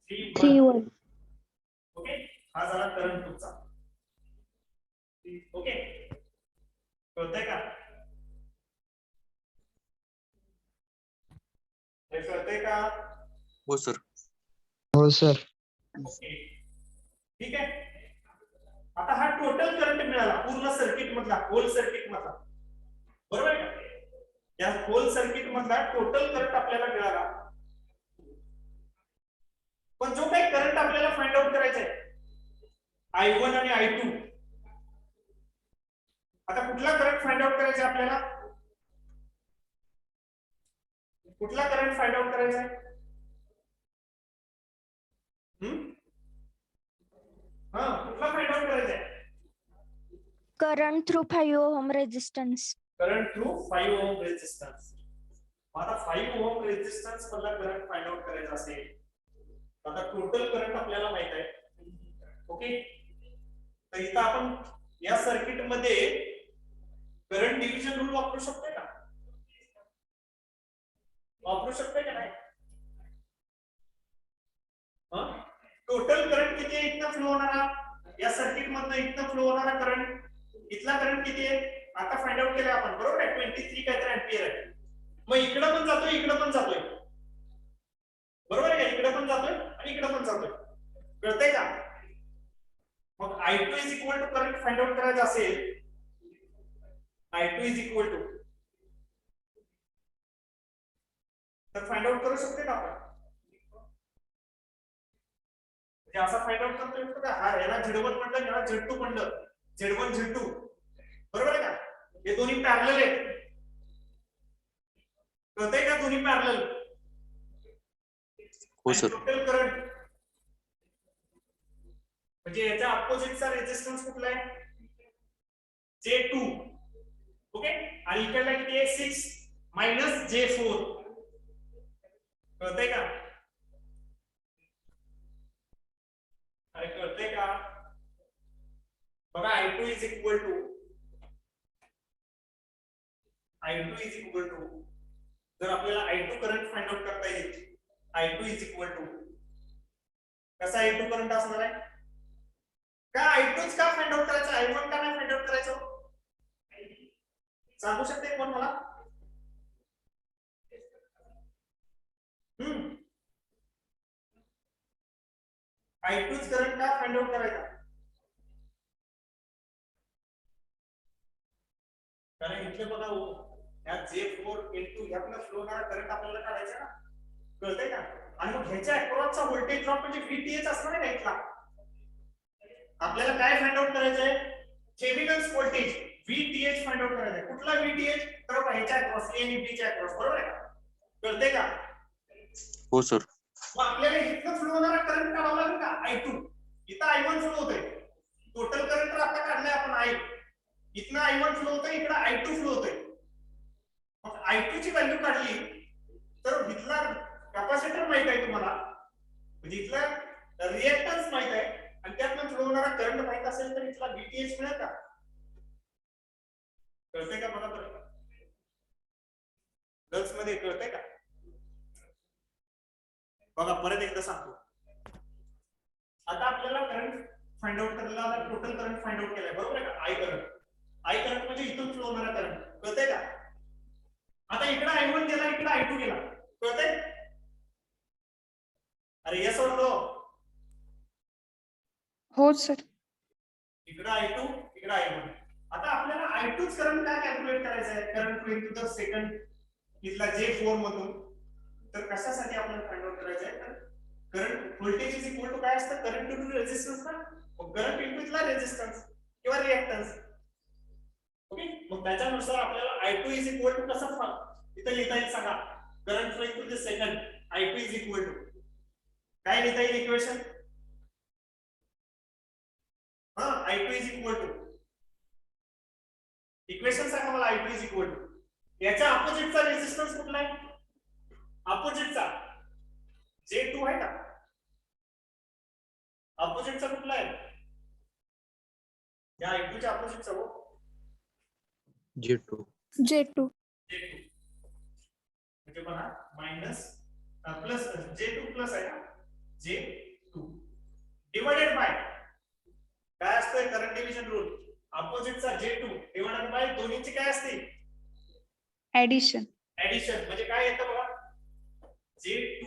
31. Okay, हा झाला करंट तुमचा. ओके, कळतंय का? हे कळतंय का? हो सर. हो सर. ओके, ठीक आहे. आता हा टोटल करंट मिळाला पूर्ण सर्किट मधला, होल सर्किट मधला. बरोबर आहे का? या होल सर्किट मधला टोटल करंट आपल्याला मिळाला. पण जो काही करंट आपल्याला फाइंड आउट करायचा आहे I1 आणि I2. आता कुठला करंट फाइंड आउट करायचा आहे आपल्याला? कुठला करंट फाइंड आउट करायचा आहे? कुठला फाइंड आउट करायचा आहे? Current through 5 ohm resistance. Current through 5 ohm resistance. आता 5 ओम रेजिस्टन्स मधला करंट फाइंड आउट करायचा असेल, आता टोटल करंट आपल्याला माहित आहे. ओके, तर इथं आपण या सर्किट मध्ये करंट डिव्हिजन रूल वापरू शकतोय का? वापरू शकतोय का नाही? टोटल करंट किती आहे इथनं फ्लो होणारा? या सर्किट मधनं इथनं फ्लो होणारा करंट, इथला करंट किती आहे आता फाइंड आउट केलं आपण. बरोबर आहे, 23 काहीतरी अँपियर आहे. मग इकडं पण जातोय, इकडं पण जातोय. बरोबर आहे का? इकडं पण जातोय आणि इकडं पण जातोय. कळतंय का? मग I2 is equal to current find out करायचं असेल, I2 इज इक्वल टू, तर फाइंड आउट करू शकते का आपण? म्हणजे असा फाइंड आउट करता येतो का? हा याला Z1 म्हणलं, याला Z2 म्हणलं. Z1 Z2 बरोबर आहे का? हे दोन्ही पॅरलल आहेत. कळतंय का? दोन्ही पॅरलल. हो सर. टोटल करंट म्हणजे याच्या अपोजिटचा रेजिस्टन्स कुठला आहे? J2. ओके, आणि इकडला किती आहे? 6 मायनस J4. कळतंय का? अरे कळतंय का? बघा I2 इज इक्वल टू जर आपल्याला I2 करंट फाइंड आउट करता येईल, I2 इज इक्वल टू कसा I2 करंट असणार आहे? का I2 का फाइंड आउट करायचं, I1 का नाही फाइंड आउट करायचं? सांगू शकते कोण मला? I2 करंट का फाइंड आउट करायचा? कारण इथे बघा या J4 into ह्यातला फ्लो होणारा करंट आपल्याला काढायचा ना. कळतंय का? आणि मग ह्याच्या अक्रॉसचा व्होल्टेज ड्रॉप म्हणजे VTH असणार आहे का इथला? आपल्याला काय फाइंड आउट करायचंय? Thevenin's voltage VTH find out करायचा आहे. कुठला VTH? तर ह्याच्या अक्रॉस, A आणि B च्या अक्रॉस. बरोबर आहे का? कळतंय का? हो सर. मग आपल्याला इथनं फ्लो होणारा करंट काढावा लागेल का? I2. इथं I1 फ्लो होतोय. टोटल करंट तर आता काढलाय आपण I. इथनं I1 फ्लो होतोय, इकडे I2 फ्लो होतोय. मग I2 ची व्हॅल्यू काढली तर इथला कॅपॅसिटर माहित आहे तुम्हाला, म्हणजे इथला रिएक्टन्स माहित आहे आणि त्यातनं फ्लो होणारा करंट माहित असेल तर इथला VTH मिळेल का? कळतंय का? बघा बरं, गर्ल्स मध्ये कळतंय का? बघा परत एकदा सांगतो. आता आपल्याला करंट फाइंड आउट करायला टोटल करंट फाइंड आउट केलाय, बरोबर आहे का? आय करंट म्हणजे इथून फ्लो होणारा करंट, कळतंय का? आता इकडे I1 गेला, इकडे I2 गेला, कळतंय? अरे यस और नो? हो सर. इकडे I2, इकडे I1. आता आपल्याला I2च करंट काय कॅल्क्युलेट करायचं आहे? Current flowing to the second इथला J4 मधून. तर कशासाठी आपल्याला फाइंड आउट करायचं आहे? तर current voltage is equal to काय असतं? करंट इंटू रेझिस्टन्स ना. करंट इंटू इथला रेझिस्टन्स किंवा रिएक्टन्स. ओके, मग त्याच्यानुसार आपल्याला I2 इज इक्वल टू कसं इथे लिहिता येईल सांगा? Current flowing to the second I2 is equal to काय लिहिता येईल equation? I2 is equal to equation सांगा मला. I2 इज इक्वल टू याच्या अपोजिटचा रेझिस्टन्स कुठला आहे? अपोजिटचा J2 आहे का? अपोजिटचा कुठला आहे? या I2 च्या अपोजिटचा हो J2. J2. म्हणजे बघा मायनस प्लस J2 प्लस आहे का? J2 डिवाइडेड बाय काय असतंय? Current division rule. अपोजिटचा J2 डिवाइडेड बाय दोन्हीची काय असते? ऍडिशन. ऍडिशन म्हणजे काय येतं बघा? J2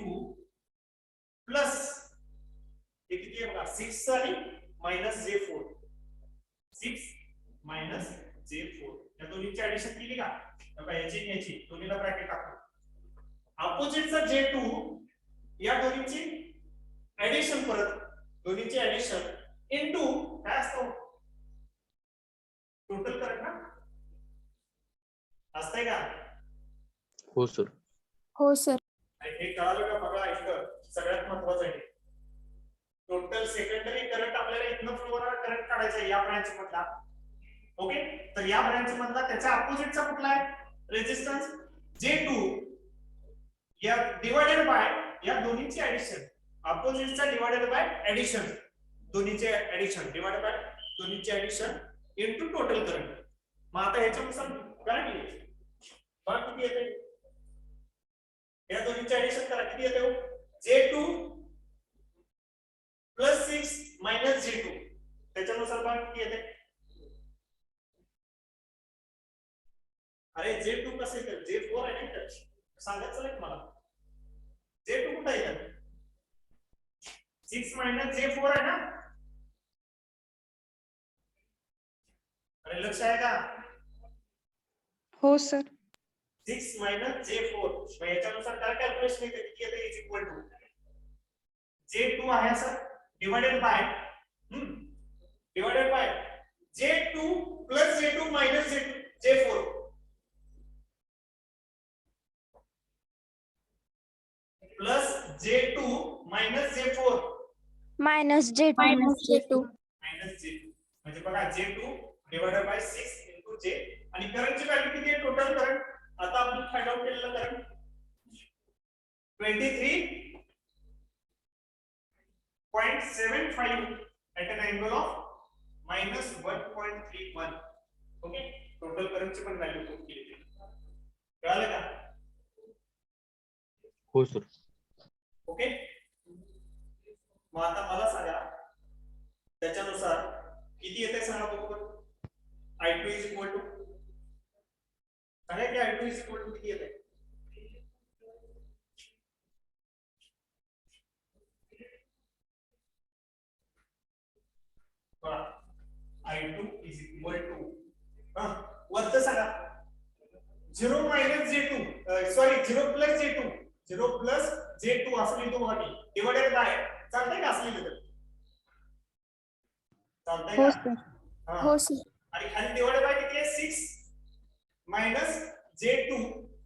प्लस हे किती आहे बघा? 6 आणि मायनस J4. 6 मायनस J4 या दोन्हीची ऍडिशन केली का? बघा याची दोन्हीला ब्रॅकेट टाकतो. अपोजिटचा J2 या दोन्हीची ऍडिशन, परत दोन्हीची ऍडिशन इनटू काय असतो? टोटल करंट ना असतंय का? हो सर. हो सर. हे कळालं का? बघा इथं सगळ्यात महत्त्वाचं आहे. टोटल सेकंडरी करंट आपल्याला इथनं फ्लो होणारा करंट काढायचा आहे या ब्रांच मधला. ओके, तर या ब्रांच मधला त्याच्या अपोजिटचा कुठला आहे? रेझिस्टन्स J2 या डिवाइडेड बाय या दोन्हीची ऍडिशन. अपोजिटचा डिवाइडेड बाय ऍडिशन, दोन्हीचे ऍडिशन डिवाइडेड बाय दोन्हीचे ऍडिशन इनटू टोटल करंट. मग आता ह्याच्यानुसार करंट येईल बघा किती येते. या दोन्हीचे ऍडिशन करा, किती येते? J2 प्लस 6 मायनस J2 त्याच्यानुसार बघा किती येते. अरे J2 कसं येतं? J4 आहे ना, सांगायचं नाही मला. J2 कुठे येतं? 6 मायनस J4 आहे ना. अरे लक्ष आहे का? हो सर. 6 मायनस J4 मग याच्यानुसार काय कॅल्क्युलेशन येते? किती येते? इज इक्वल टू J2 आहे sir divided by J2 plus J2 minus J4 plus J2 minus J4 Minus J2. Minus J2 म्हणजे बघा J2 divided bye 6 into J आणि करंटची व्हॅल्यू किती आहे? टोटल करंट आता आपण फाइंड आउट केलेलं current 23.75 at an angle of minus 1.31. Okay, total करंटची पण व्हॅल्यू पुट केली. कळालं का? हो सर. ओके, मग आता मला सांगा त्याच्यानुसार किती येते सांगा बरोबर. I2 इज इक्वल टू सांगा की I2 इज इक्वल टू किती येते? I2 इज इक्वल टू वरचं सांगा 0 minus J2 sorry 0 plus J2 असं लिहितो बघा मी डिवाइडेड बाय. चालतंय का असं लिहिलं? चालतंय हो का? सर. हो सर. आणि खाली डिवाइडेड बाय किती आहे? 6 minus J2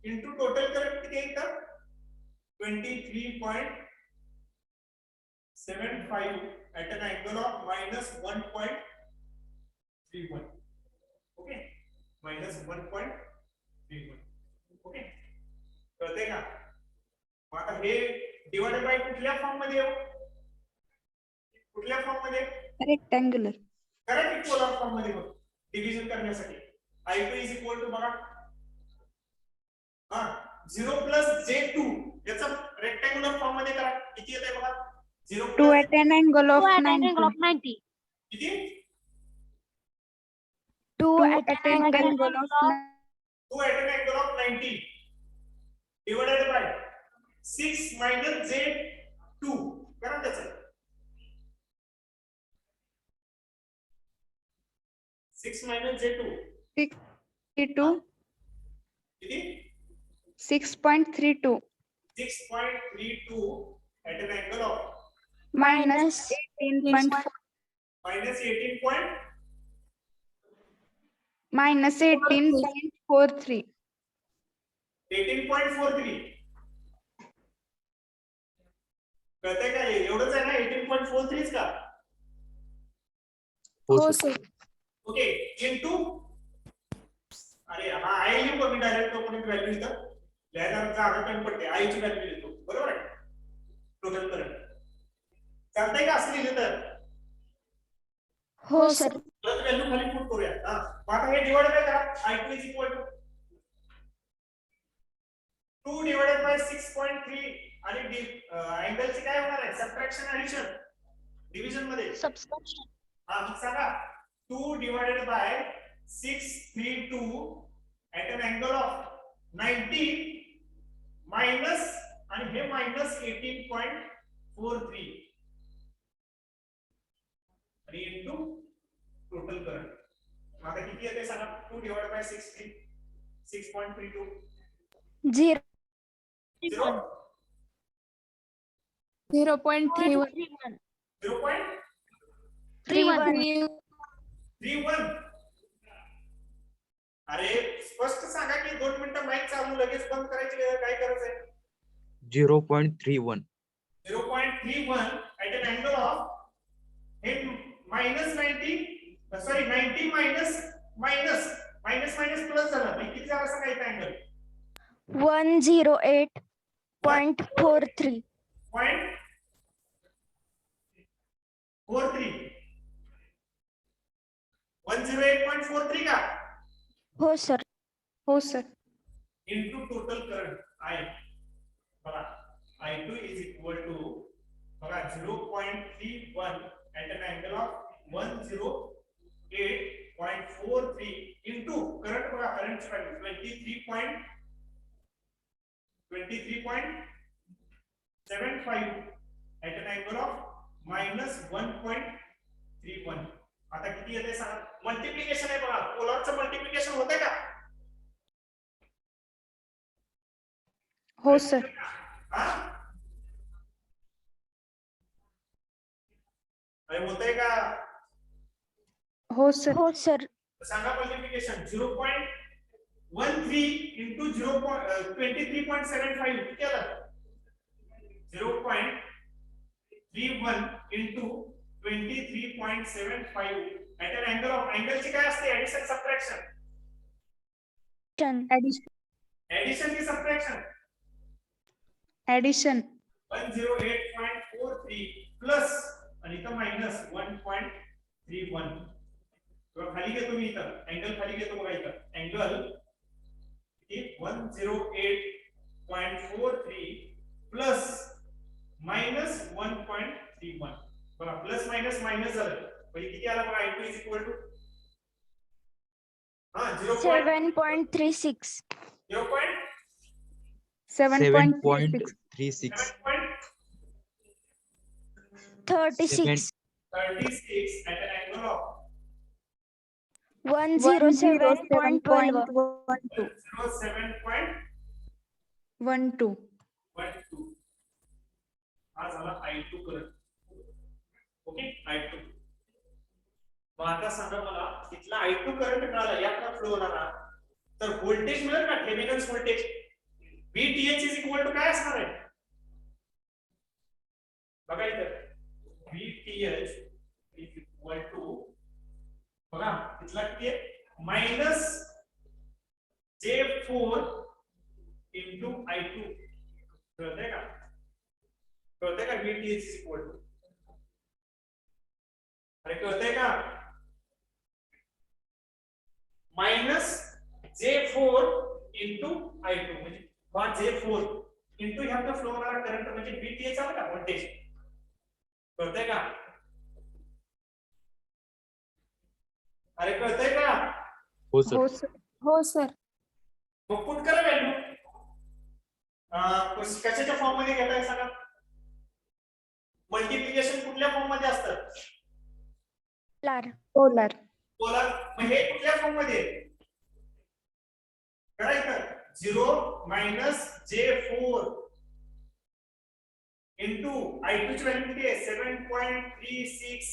into total current किती आहे इथं? 23.75 at an angle of minus 1.31. Okay, minus 1.31. Okay, कळतंय का? मग आता हे डिवाइडेड बाय कुठल्या फॉर्म मध्ये येऊ? कुठल्या फॉर्म मध्ये? रेक्टँग्युलर. करेक्ट पोलर फॉर्म मध्ये बघ डिव्हिजन करण्यासाठी. I2 इज इक्वल टू बघा 0 प्लस J2 याचा रेक्टँग्युलर फॉर्म मध्ये करा. किती येते बघा? 0 2 at an angle of 2 at an 90. angle of 90. किती 2 2 at at an an angle angle of of 2 at an angle of 90 divided by 6 minus z2 करा त्याचं 6 minus z2 32 किती 6.32 6.32 at an angle of minus 18.4 minus 18 point minus 18.43 18.43 कळतंय का हे? एवढंच आहे ना 18.43 का हो हो सर सर ओके इनटू अरे हा आई लिहू का मी डायरेक्ट टोपण व्हॅल्यू इथं लिहायला जागा कमी पडते आईची व्हॅल्यू लिहितो बरोबर आहे टोटल करंट चालतंय का असं लिहिलं तर हो सर परत व्हॅल्यू खाली पुट करूया हा मग आता हे डिवाइड काय करा I2 is equal to 2 divided by 6.3 आणि अँगलची काय होणार आहे सबट्रॅक्शन ऍडिशन डिव्हिजन मध्ये सबस्क्रिप्शन हा मग सांगा 2 divided by 632 at an angle of 90 minus आणि हे minus 18.43 आणि into total current आता किती येते सांगा 2 divided by 6.32 0 0 0.31 0.31 अरे स्पष्ट सांगा की 2 मिनिटं माईक चालू लगेच बंद करायची काय करायचंय 0.31 0.31 at an angle of हे minus 90 sorry 90 minus plus झालं म्हणजे किती झालं सांगा इथे अँगल 108.43 पॉइंट 43 108.43 का हो सर हो sir into total current I बघा I2 is equal to बघा 0.31 at an angle of 108.43 into current बघा current value 23.75 at an angle of minus 1.31 आता किती येते सांगा मल्टिप्लिकेशन आहे बघा पोलरचं मल्टिप्लिकेशन होतंय का हो सर हा अरे होतंय का हो सर हो सर सांगा मल्टिप्लिकेशन 0.13 into 23.75 किती आलं 0.31 into 23.75 at an angle of angle ची काय असते ऍडिशन सबट्रॅक्शन ऍडिशन की सबट्रॅक्शन ऍडिशन 108.43 प्लस आणि इथं मायनस 1.31 खाली घेतो मी इथं अँगल खाली घेतो बघा इथं अँगल 108.43 प्लस मायनस 1.31 बघा प्लस मायनस मायनस झालं म्हणजे किती आला बघा I2 is equal to हा 7.36 7.36 7.36 36 36 at an angle of 107.12 07.12 12 हा झाला I2 करंट ओके I2 मग आता सांगा मला इथला I2 करंट मिळाला यातला फ्लो होणारा तर व्होल्टेज मिळेल का Thevenin's voltage VTH is equal to काय असणार आहे बघा इथं VTH is equal to बघा इथला किती आहे मायनस J4 into I2 कळतंय का VTH is equal to अरे कळतंय का मायनस J4 into I2 म्हणजे हा J4 into ह्याचा फ्लो होणारा करंट म्हणजे VTH आला का व्होल्टेज कळतंय का अरे कळतंय का? हो सर. हो सर. हो सर. मग पुट करा व्हॅल्यू. कशाच्या फॉर्म मध्ये घेताय सांगा? मल्टिप्लिकेशन कुठल्या फॉर्म मध्ये असतं? पोलार. पोलार. मग हे कुठल्या फॉर्म मध्ये? करायचं 0 मायनस J4 into I2 ची व्हॅल्यू किती आहे? 7.36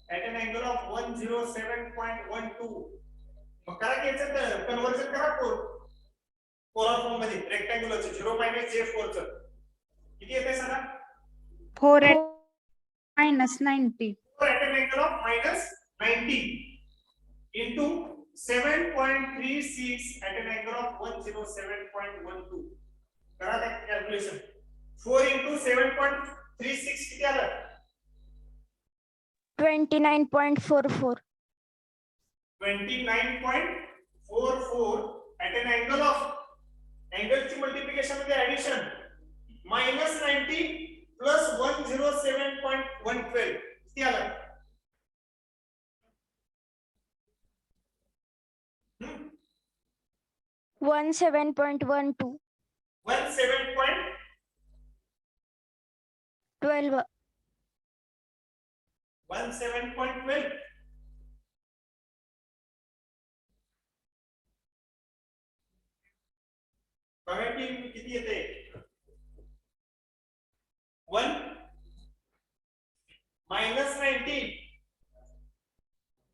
at an angle of 107.12. मग करा की याचं कन्वर्जन करा पोलार फॉर्म मध्ये रेक्टँग्युलरचं 0 मायनस J4 चं किती येते सांगा? 4 at minus 90. 4 at an angle of minus 90 into 7.36 at an angle of 107.12. करा त्या कॅल्क्युलेशन. 4 into 7.36 किती आलं? 29.44. 29.44 at an angle of angle ची मल्टिप्लिकेशन मध्ये ऍडिशन minus 90 plus 107.12 किती आलं? 17.12. 12. 17.12. बघा की किती येते? 1 minus 90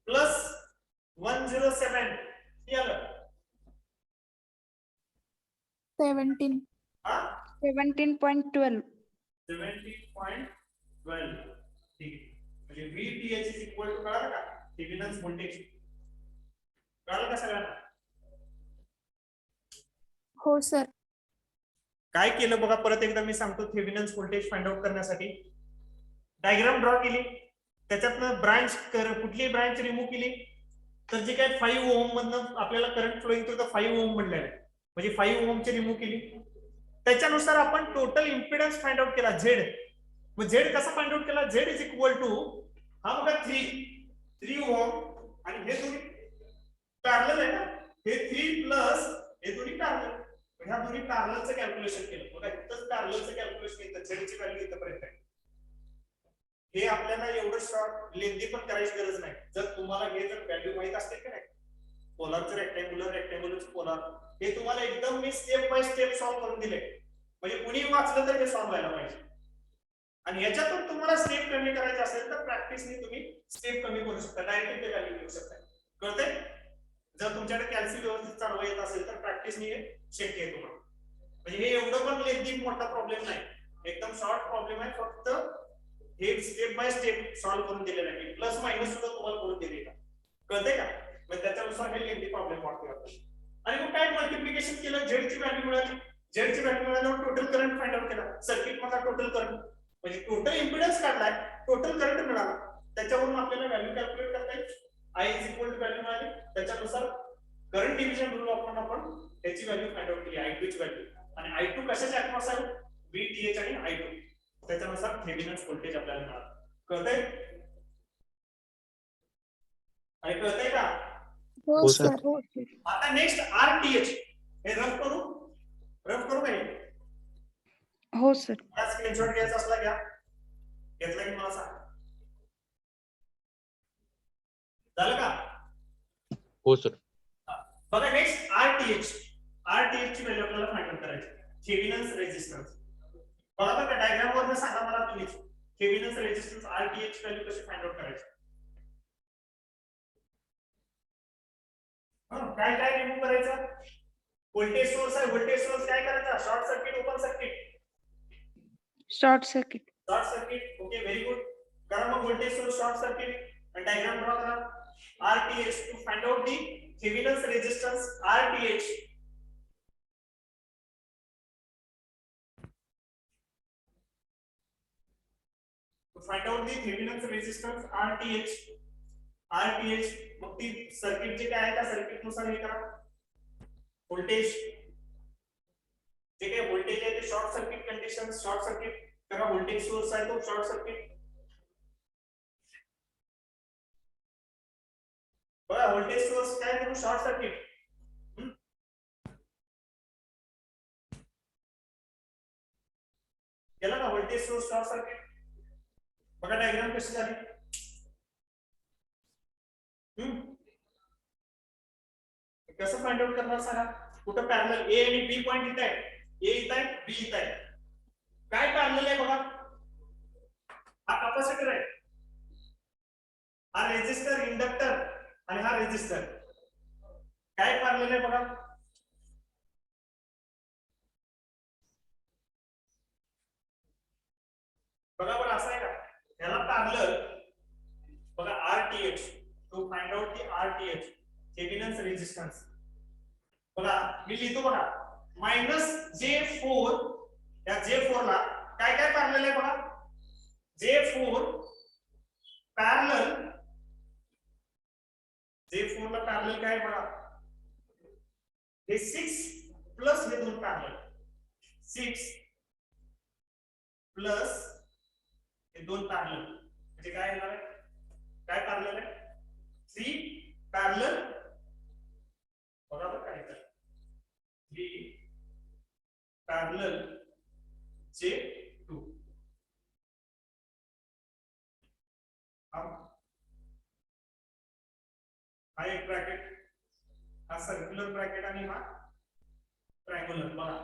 plus 107 किती आलं? 17. हा 17.12. 70.12. ठीक आहे. म्हणजे VTH is equal to कळालं का? Thevenin's voltage. कळालं का सगळ्यांना? हो सर. काय केलं बघा, परत एकदा मी सांगतो. थेवेनिन्स व्होल्टेज फाइंड आउट करण्यासाठी डायग्राम ड्रॉ केली, त्याच्यातनं ब्रांच कुठली ब्रांच रिमूव्ह केली तर जे काय 5 ओम मधनं आपल्याला करंट फ्लोइंग थ्रू द 5 ओम म्हणलेलं आहे, म्हणजे 5 ओम ची रिमूव्ह केली. त्याच्यानुसार आपण टोटल इम्पिडन्स फाइंड आउट केला झेड. मग झेड कसा फाइंड आउट केला? झेड इज इक्वल टू हा बघा 3 ओम आणि हे दोन्ही पॅरलल आहे ना, हे 3 प्लस हे दोन्ही पॅरलल. ह्या दोन्ही पॅरललचं कॅल्क्युलेशन केलं. बघा इथंच पॅरललचं कॅल्क्युलेशन केलं. झेडची व्हॅल्यू इथपर्यंत आहे. हे आपल्याला एवढं शॉर्ट लेंथी पण करायची गरज नाही. जर तुम्हाला हे जर व्हॅल्यू माहित असते की नाही, पोलारचं रेक्टँग्युलर, रेक्टँग्युलरचं पोलार, हे तुम्हाला एकदम मी स्टेप बाय स्टेप सॉल्व्ह करून दिले. म्हणजे कुणी वाचलं तर हे सॉल्व्ह व्हायला पाहिजे. आणि याच्यातून तुम्हाला स्टेप कमी करायचे असेल तर प्रॅक्टिसने तुम्ही स्टेप कमी करू शकता. डायरेक्ट ते व्हॅल्यू घेऊ शकता. कळतंय? जर तुमच्याकडे कॅल्सी व्यवस्थित चालवा येत असेल तर प्रॅक्टिसने हे शक्य आहे तुम्हाला. म्हणजे हे एवढं पण लेंथी मोठा प्रॉब्लेम नाही, एकदम शॉर्ट प्रॉब्लेम आहे. फक्त हे स्टेप बाय स्टेप सॉल्व्ह करून दिलेलं आहे. प्लस मायनस सुद्धा तुम्हाला करून दिले का? कळतंय का? मग त्याच्यानुसार हे लेंथी प्रॉब्लेम वाटतो. आणि मग काय मल्टिप्लिकेशन केलं, झेडची व्हॅल्यू मिळाली. झेडची व्हॅल्यू मिळाल्यावर टोटल करंट फाइंड आउट केला. सर्किट मधला टोटल करंट म्हणजे टोटल इम्पिडन्स काढलाय, टोटल करंट मिळाला. त्याच्यावरून आपल्याला व्हॅल्यू कॅल्क्युलेट करता येईल. I is equal to value मिळाली. त्याच्यानुसार करंट डिव्हिजन रूल वापरून आपण त्याची व्हॅल्यू फाइंड आउट केली, I2 ची व्हॅल्यू. आणि I2 कशाच्या अक्रॉस आहे? VTH आणि I2. त्याच्यानुसार थेवेनिन्स व्होल्टेज आपल्याला मिळालं. कळतंय? आणि कळतंय का? हो सर. आता नेक्स्ट RTH. हे रफ करू काय? हो सर. स्क्रीनशॉट घ्यायचा असला घ्या. घेतला की मला सांग. झालं का? हो सर. बघा नेक्स्ट RTH. RTH ची व्हॅल्यू आपल्याला फाइंड आउट करायची. Thevenin's resistance. बघा बघा डायग्राम वरनं सांगा मला तुम्ही. थेवेनिन्स रेझिस्टन्स RTH ची व्हॅल्यू कशी फाइंड आउट करायची? काय काय रिमूव्ह करायचं? व्होल्टेज सोर्स आहे. व्होल्टेज सोर्स काय करायचा? Short circuit, open circuit? Short circuit. Short circuit. Okay, very good. करा मग व्होल्टेज सोर्स शॉर्ट सर्किट आणि डायग्राम ड्रॉ करा. RTH to find out the Thevenin's resistance RTH. To find out the Thevenin's resistance RTH. RTH मग ती circuit जे काय आहे त्या सर्किट नुसार हे करा. व्होल्टेज जे काय व्होल्टेज आहे ते short circuit condition, short circuit करा. व्होल्टेज सोर्स आहे तो शॉर्ट सर्किट. बघा व्होल्टेज सोर्स काय करू शॉर्ट सर्किट केला ना व्होल्टेज सोर्स शॉर्ट सर्किट बघा डायग्राम कशी झाली कसं फाइंड आउट करणार सांगा कुठं पॅरलल ए आणि बी पॉइंट इथं आहे ए इथं आहे बी इथं आहे काय पॅरलल आहे बघा हा कॅपॅसिटर आहे हा रेजिस्टर इंडक्टर आणि हा रेजिस्टर काय पॅरलल आहे बघा बघा बरं असं आहे का याला पॅरलल बघा RTH to find out the RTH Thevenin's resistance बघा मी लिहितो बघा -J4 या J4 ला काय काय पॅरलल आहे बघा J4 पॅरलल J4 ला पॅरलल काय आहे बघा हे 6 प्लस हे दोन पॅरलल 6 प्लस हे दोन पॅरलल म्हणजे काय येणार आहे काय पॅरलल आहे 3 पॅरलल बरोबर काय तर 3 पॅरलल J2 हा एक ब्रॅकेट हा सर्क्युलर ब्रॅकेट आणि हा ट्रायंगुलर बघा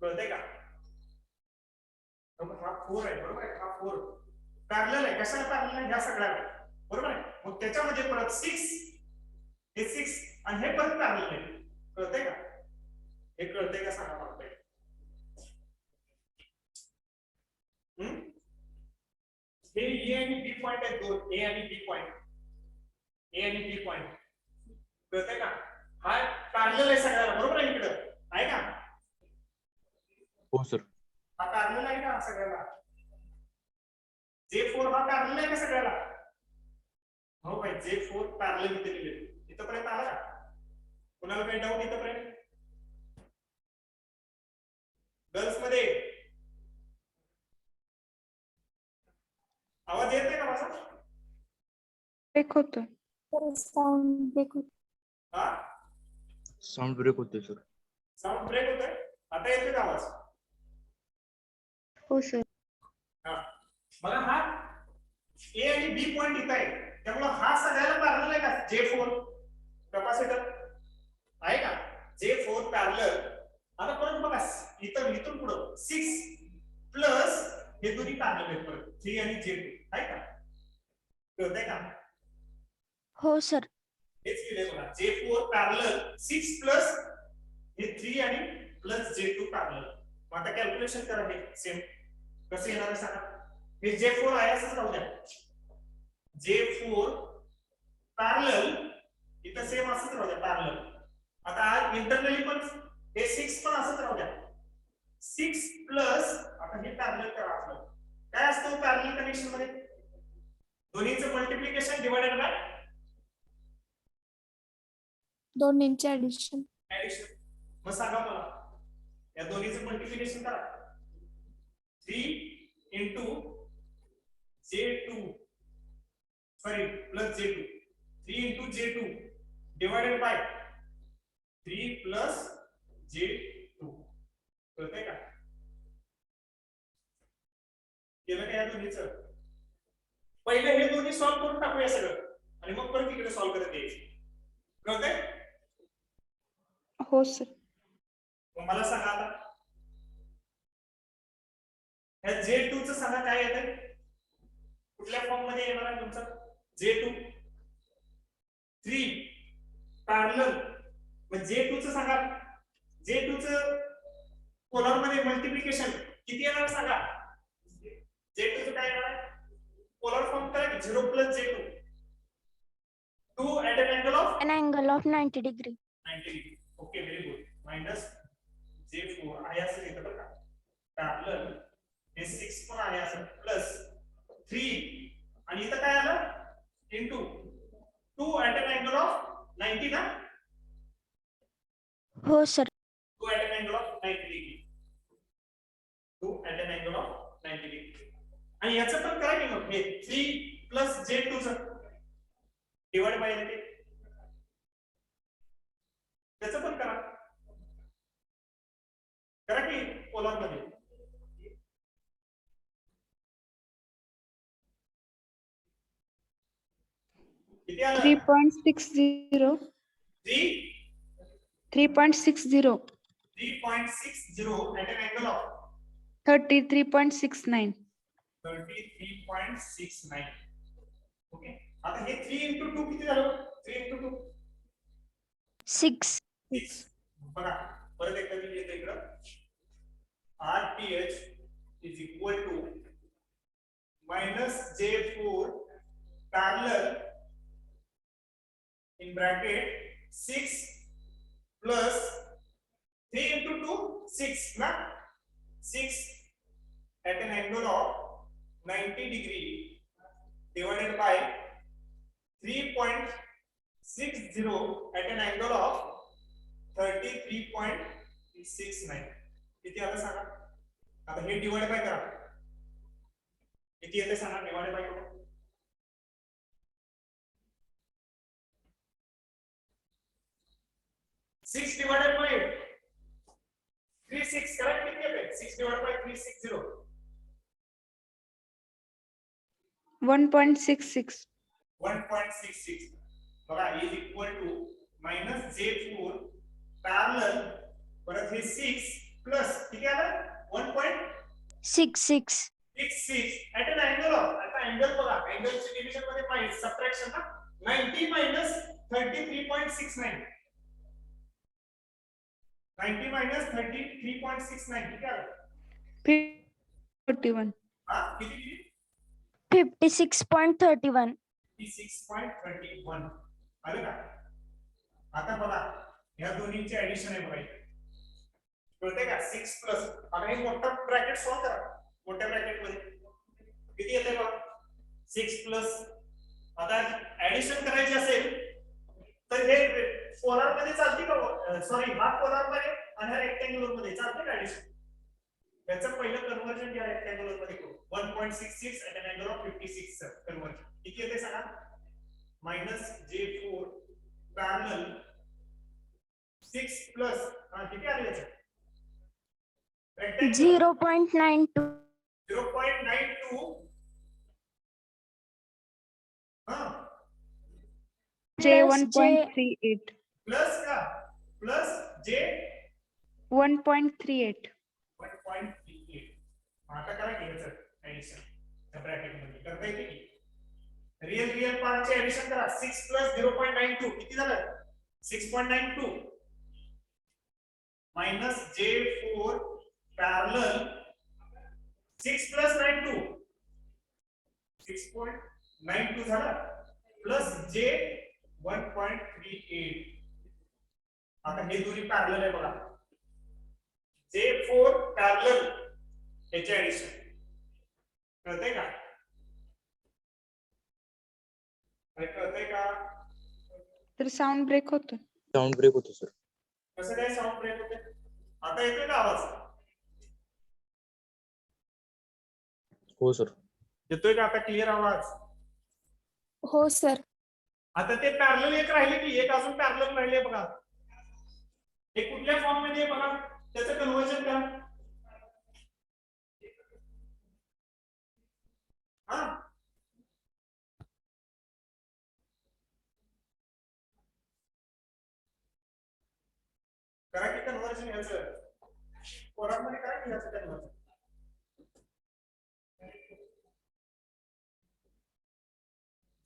कळतंय का हा 4 आहे बरोबर आहे हा 4 पॅरलल आहे कशाला पॅरलल आहे ह्या सगळ्याला बरोबर आहे मग त्याच्यामध्ये परत 6 हे 6 आणि हे परत पॅरलल आहे कळतंय का हे कळतंय का सांगा मला पहिले हे ए आणि बी पॉइंट आहेत दोन ए आणि बी पॉइंट ए आणि बी पॉइंट कळतंय का हा पॅरलल आहे सगळ्याला बरोबर आहे इकडे आहे का हो सर हा पॅरलल आहे का सगळ्याला J4 हा पॅरलल आहे का सगळ्याला हो भाई J4 पॅरलल इथे लिहिले इथपर्यंत आला का कुणाला काही डाऊट इथपर्यंत गर्ल्स मध्ये आवाज येत नाही का माझा ब्रेक होतो साऊंड ब्रेक होतो. हा साऊंड ब्रेक होते सर साऊंड ब्रेक होतोय आता येतोय का आवाज हो सर हा बघा हा ए आणि बी पॉइंट इथं आहे त्यामुळे हा सगळ्याला पॅरलल आहे का J4 कॅपॅसिटर आहे का J4 पॅरलल आता परत बघा इथून पुढं 6 प्लस हे दोन्ही पॅरलल आहेत परत 3 आणि J2 आहे का कळतंय का हो सर हेच केलंय बघा J4 पॅरलल 6 प्लस हे 3 आणि प्लस J2 पॅरलल मग आता कॅल्क्युलेशन करा हे सेम कसं येणार आहे सांगा हे J4 आहे असंच राहू द्या J4 पॅरलल इथं सेम असंच राहू द्या पॅरलल आता इंटरनली पण हे 6 पण असंच राहू द्या 6 प्लस आता हे पॅरलल करा आपलं काय असतं पॅरलल कनेक्शन मध्ये दोन्हीचं मल्टिप्लिकेशन डिवाइडेड बाय दोन्हींचे ऍडिशन ऍडिशन मग सांगा मला या दोन्हीचं मल्टिप्लिकेशन करा 3 into J2 sorry plus J2 3 into J2 divided by 3 plus J2 कळतंय का केलं का या दोन्हीचं पहिले हे दोन्ही सॉल्व्ह करून टाकूया सगळं आणि मग परत इकडे सॉल्व्ह करत यायचं कळतंय हो सर मग मला सांगा आता ह्या J2 चं सांगा काय येतंय कुठल्या फॉर्म मध्ये येणार आहे तुमचा J2 3 पॅरलल मग J2 चं सांगा J2 चं पोलर मध्ये मल्टिप्लिकेशन किती येणार सांगा J2 चं काय येणार आहे पोलर फॉर्म करा 0 plus J2 2 at an angle of an angle of 90 degree 90 degree okay very good minus J4 आहे असं येतं बरं का पॅरलल हे 6 पण आहे असं प्लस 3 आणि इथं काय आलं into 2 at an angle of 90 ना हो sir 2 at an angle of 90 degree 2 at an angle of 90 degree आणि याचं पण करा की मग हे 3 प्लस J2 चं डिवाइड बाय ते किती आलं 3.60. 3.60. 3.60 at an angle of 33.69. 33.69. Okay आता हे 3 into 2 किती झालं 3 into 2 6. 6 बघा परत एकदा मी लिहितो इकडं RTH is equal to minus J4 parallel in bracket 6 plus 3 into 2 6 na 6 at an angle of 90 degree divided by 3.60 at an angle of 33.69 किती आलं सांगा आता हे डिवाइड बाय करा किती येते सांगा डिवाइड बाय करा 6 divided by 36 correct किती येते 6 divided by 360 1.66. 1.66 बघा is equal to minus J4 parallel परत हे 6 plus किती आलं 1.66 6. at an angle of आता अँगल बघा अँगल ची डिव्हिजन मध्ये माइनस सबट्रॅक्शन ना 90 minus 33.69 90 minus 33.69 किती आलं 41. हा किती 56.31. 6.31 आलं का आता बघा या दोन्हीचे ऍडिशन आहे बघा इथे कळतंय का 6 प्लस आता हे मोठा ब्रॅकेट सॉल्व करा मोठ्या ब्रॅकेट मध्ये किती येते बघा 6 प्लस आता ऍडिशन करायची असेल तर हे पोलार मध्ये चालते का सॉरी हा पोलार मध्ये आणि हा रेक्टँग्युलर मध्ये चालते का ऍडिशन याचं पहिलं कन्वर्जन या रेक्टँग्युलर मध्ये करू 1.66 at an angle of 56 conversion किती येते सांगा minus J4 parallel 6 plus किती आले याचे 0.92. 0.92 हा J 1.38. प्लस का प्लस J 1.38. 1.38 आता करा की याचं ऍडिशन त्या ब्रॅकेट मध्ये करता येते की रिअल पार्टचे ऍडिशन करा 6 plus 0.92 किती झालं 6.92 minus J4 parallel 6 plus 92 6.92 झाला प्लस J 1.38 आता हे दोन्ही पॅरलल आहे बघा J4 पॅरलल याचे ऍडिशन कळतंय का कळतंय का तर साऊंड ब्रेक होतो. साऊंड ब्रेक होतो सर. कसं काय साऊंड ब्रेक होते आता येतोय का आवाज हो सर. येतोय का आता क्लिअर आवाज हो सर. आता ते पॅरलल एक राहिले की एक अजून पॅरलल राहिले बघा हे कुठल्या फॉर्म मध्ये आहे बघा त्याचं कन्वर्जन करा हा करा की कन्वर्जन याचं कोरामध्ये करा की याचं कन्वर्जन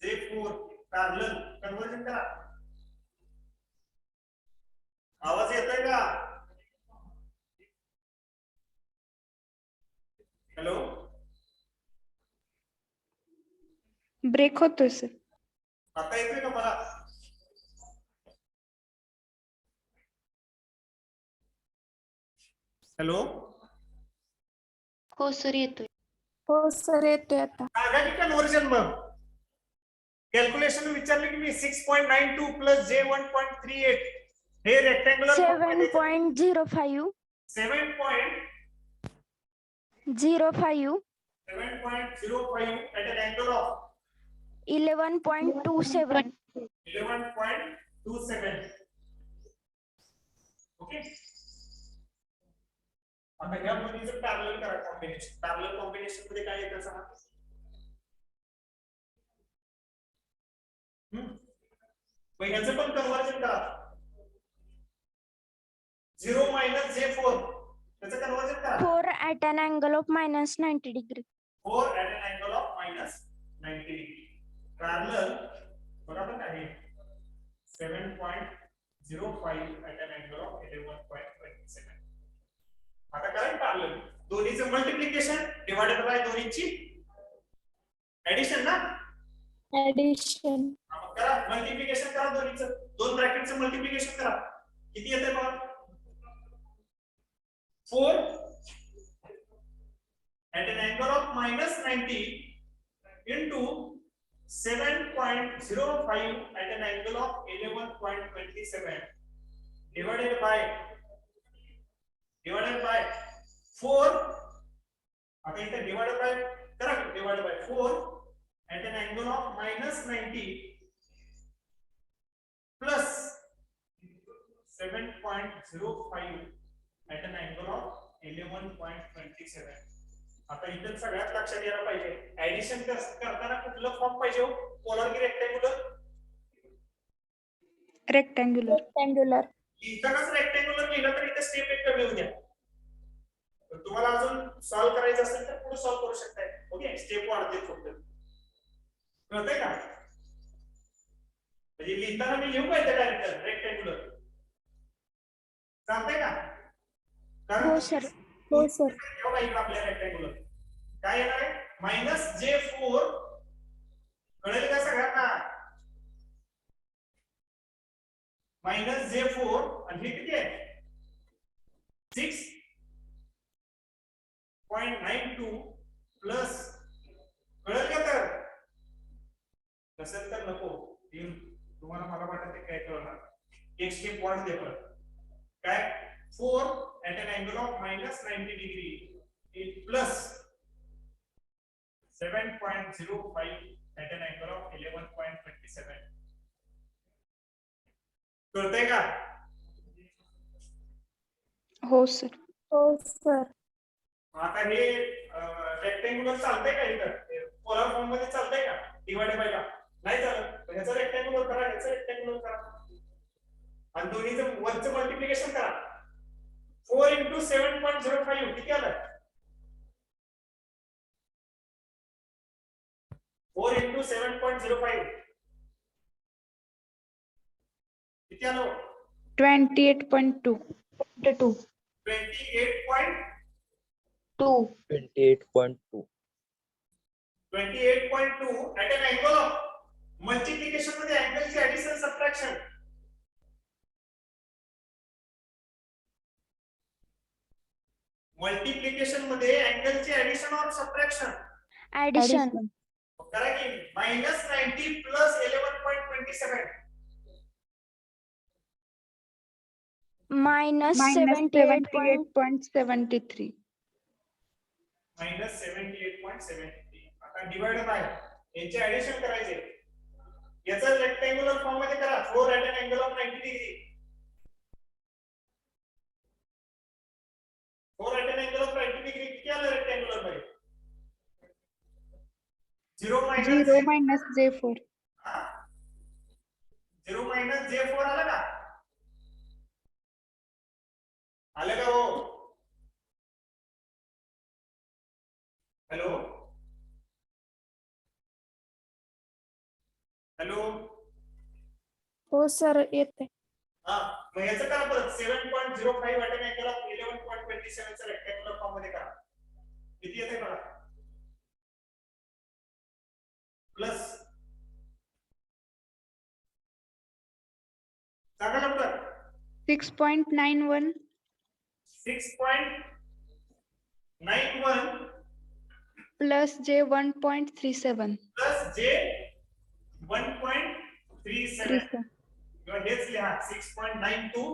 J4 पॅरलल कन्वर्जन करा आवाज येतोय का हॅलो ब्रेक होतोय सर. आता येतोय का मला हॅलो हो सर येतोय. हो सर येतोय आता. सांगा की कन्वर्जन मग कॅल्क्युलेशन विचारले की मी 6.92 प्लस J 1.38 हे rectangular 7.05. 7.05 at an angle of 11.27. 11.27 okay आता ह्या दोन्हीचं पॅरलल करा कॉम्बिनेशन पॅरलल कॉम्बिनेशन मध्ये काय येतं सांगा मग ह्याचं पण कन्व्हर्जन करा. 0 - J4 त्याचं कन्व्हर्जन करा. 4 at an angle of -90 degree. 4 at an angle of -90 degree. Parallel बरोबर आहे 7.05 at an angle of 11.27. आता काय पॅरलल दोन्हीचं मल्टिप्लिकेशन डिवाइडेड बाय दोन्हीची ऍडिशन ना. Addition. मग करा मल्टिप्लिकेशन करा दोन्हीचं. दोन ब्रॅकेटचं मल्टिप्लिकेशन करा. किती येते बघा. 4 at an angle of -90 into 7.05 at an angle of 11.27 divided by 4. आता इथे divided by करा. divided by 4 at an angle of -90 plus 7.05 at an angle of 11.27. आता इथे सगळ्यात लक्षात यायला पाहिजे ऍडिशन करताना कुठलं फॉर्म पाहिजे. पोलर की रेक्टँग्युलर. Rectangular. Rectangular. इथंच रेक्टँग्युलर लिहिलं तर इथे स्टेप एक कमी होऊ द्या. तुम्हाला अजून सॉल्व्ह करायचं असेल तर पुढे सॉल्व्ह करू शकताय. ओके स्टेप वाढते फक्त. कळतंय का. म्हणजे लिहिताना मी लिहू काय डायरेक्ट रेक्टँग्युलर चालतंय का. हो सर. हो सर. आपल्या रेक्टँग्युलर काय येणार आहे -J4 कळेल का सगळ्यांना. -J4 आणि हे किती आहे 6.92 प्लस कळेल का. तर नसेल तर नको तुम्हाला मला वाटत ते काय कळणार. एक स्टेप वाढ दे परत. काय 4 at an angle of -90 degree plus 7.05 at an angle of 11.27. कळतंय का. हो सर. हो सर. आता हे रेक्टँग्युलर चालतंय का इथं पोलर फॉर्म मध्ये चालतंय का. डिवाइड बाय का नाही चालत. ह्याचं रेक्टँग्युलर करा ह्याचं रेक्टँग्युलर करा आणि दोन्हीचं वरचं मल्टिप्लिकेशन करा. 4 into 7.05 किती आलं. 4 into 7.05 किती आलं. 28.2. 2. 28.2 28.2. 28.2 at an angle of multiplication मध्ये अँगलची ऍडिशन सबट्रॅक्शन. मल्टिप्लिकेशन मध्ये अँगलची ऍडिशन और सबट्रॅक्शन. Addition. करा की -90 प्लस 11.27 -78.73. -78.73. आता डिवाइड बाय यांचे ऍडिशन करायचे. याचा रेक्टँग्युलर फॉर्म मध्ये करा. 4 at an angle of 90 degree. 4 at an angle of 90 degree किती आलं रेक्टँग्युलर मध्ये. 0 - 0 - J4. 0 - J4 आलं का. आलं का हो. Hello hello. हो सर येते. हा मग याचं करा परत 7.05 at an angle of 11.27 चा रेक्टँग्युलर फॉर्म मध्ये करा. किती येते बघा. प्लस सांगा लवकर. 6.91. 6.91 plus J 1.37. प्लस J 1.37 किंवा हेच लिहा 6.92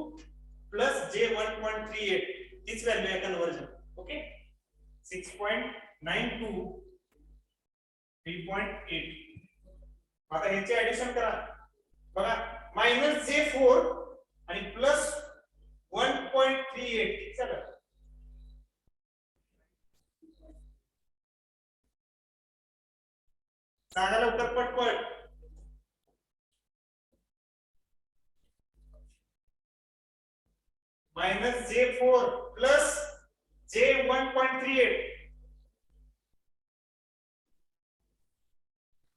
प्लस J 1.38 तीच व्हॅल्यू आहे कन्व्हर्जन. ओके 6.92 3.8. आता ह्याचे ऍडिशन करा बघा -J4 आणि प्लस 1.38 ठीक झालं. सांगा लवकर पटपट. Minus J4 plus J1.38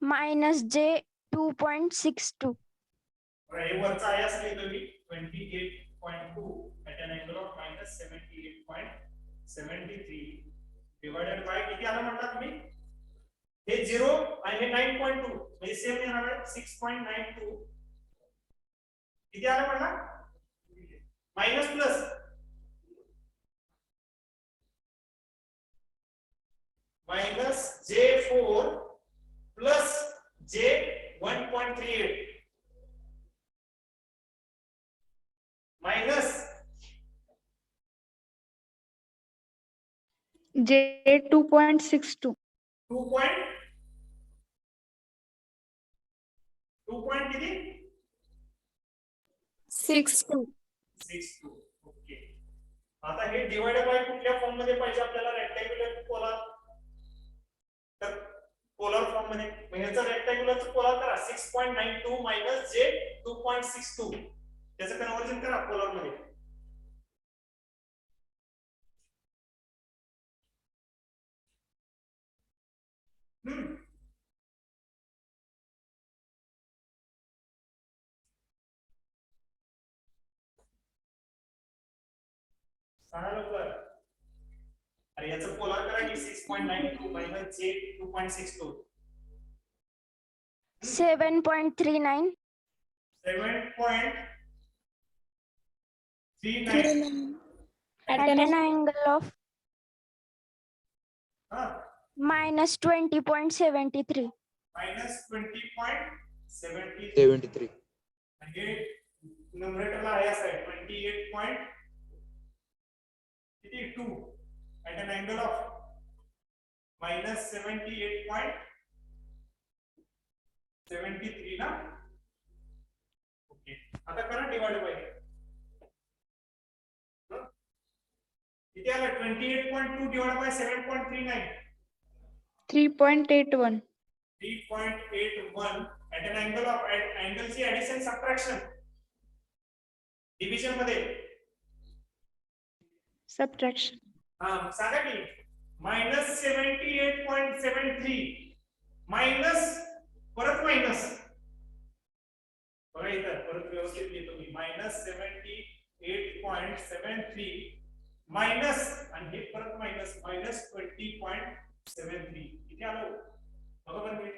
minus J 2.62. हे वरचा आहे असं लिहितो मी 28.2 at an angle of minus 78.73 divided by किती आलं म्हटलं तुम्ही हे 0 आणि हे 9.2 म्हणजे सेम येणार आहे 6.92 किती आलं म्हटलं minus plus minus J4 plus J1.38 minus J 2.62. 2 point किती 62. 62 ओके आता हे डिवाइडेड बाय कुठल्या फॉर्म मध्ये पाहिजे आपल्याला रेक्टँग्युलर पोलार तर पोलार फॉर्म मध्ये म्हणजे याचा रेक्टँग्युलरचा पोलार करा 6.92 मायनस J 2.62 त्याचं कन्वर्जन करा पोलार मध्ये सांगा लवकर अरे याचं पोलार करा की 6.92 minus J 2.62 7.39. 7.39 At an angle of हा minus 20.73. मायनस 20.73 73. म्हणजे न्यूमरेटरला आहे असं आहे 28. किती 2 at an angle of minus 78.73 ना ओके आता करा डिवाइड बाय किती आलं 28.2 divide by 7.39 3.81. 3.81 at an angle of angle ची addition subtraction डिव्हिजन मध्ये Subtraction. हा सांगा की मायनस 78.73 मायनस परत मायनस बघा इथं परत व्यवस्थित लिहितो मी मायनस 78.73 मायनस आणि हे परत मायनस मायनस 20.73 किती आलं बघा बरं मी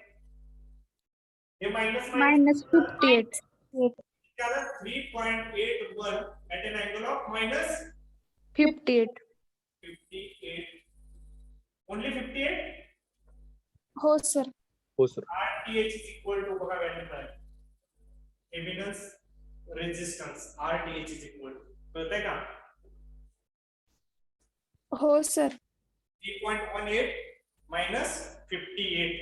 हे मायनस Minus 58. किती आलं 3.81 at an angle of minus 58. 58 only 58 हो सर. हो sir. RTH is equal to बघा व्हॅल्यू काय एमिनन्स resistance RTH is equal to कळतंय का हो सर. 3.18 minus 58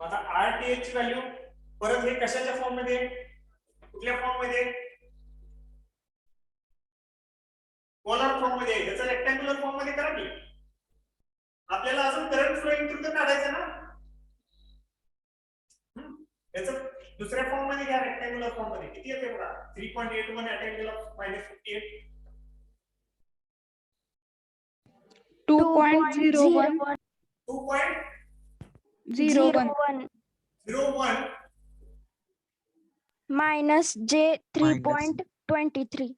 आता RTH ची व्हॅल्यू परत हे कशाच्या फॉर्म मध्ये कुठल्या फॉर्म मध्ये पोलर फॉर्म मध्ये त्याचा रेक्टँग्युलर फॉर्म मध्ये करा की आपल्याला अजून करंट फ्लोइंग थ्रू तर काढायचं ना याचं दुसऱ्या फॉर्म मध्ये घ्या रेक्टँग्युलर फॉर्म मध्ये किती येते बघा 3.81 at angle of minus 58 2.01. 2.01 01 minus J 3.23.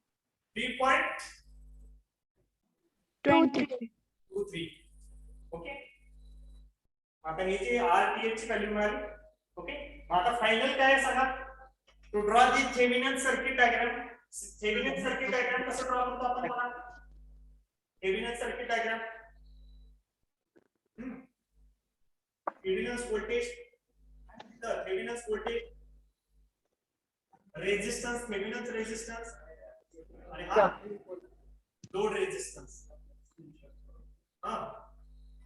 3.23 23. Okay आता हे जे RTH ची व्हॅल्यू मिळाली ओके आता फायनल काय आहे सांगा to draw the Thevenin circuit diagram कसं ड्रॉ करतो आपण बघा Thevenin circuit diagram Thevenin voltage resistance Thevenin resistance आणि हा लोड रेजिस्टन्स हा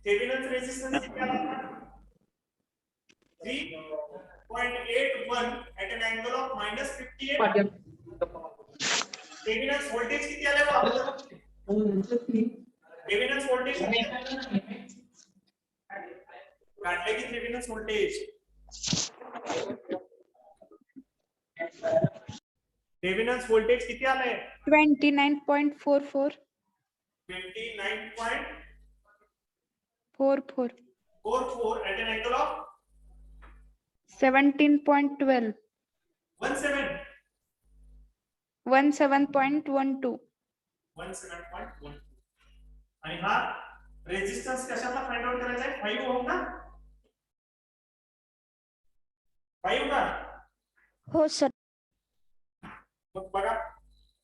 थेवेनिन रेजिस्टन्स किती आला 3.81 at an angle of minus 58 Thevenin voltage किती आले बघा थेवेनिन व्होल्टेज काढले की थेवेनिन व्होल्टेज थेवेनिन्स व्होल्टेज किती आलंय 29.44. 29.44 at an angle of 17.12. 17. 17.12. 17.1. आणि हा रेजिस्टन्स कशाला फाइंड आउट करायचा आहे 5 ओहम ना 5 का हो सर. मग बघा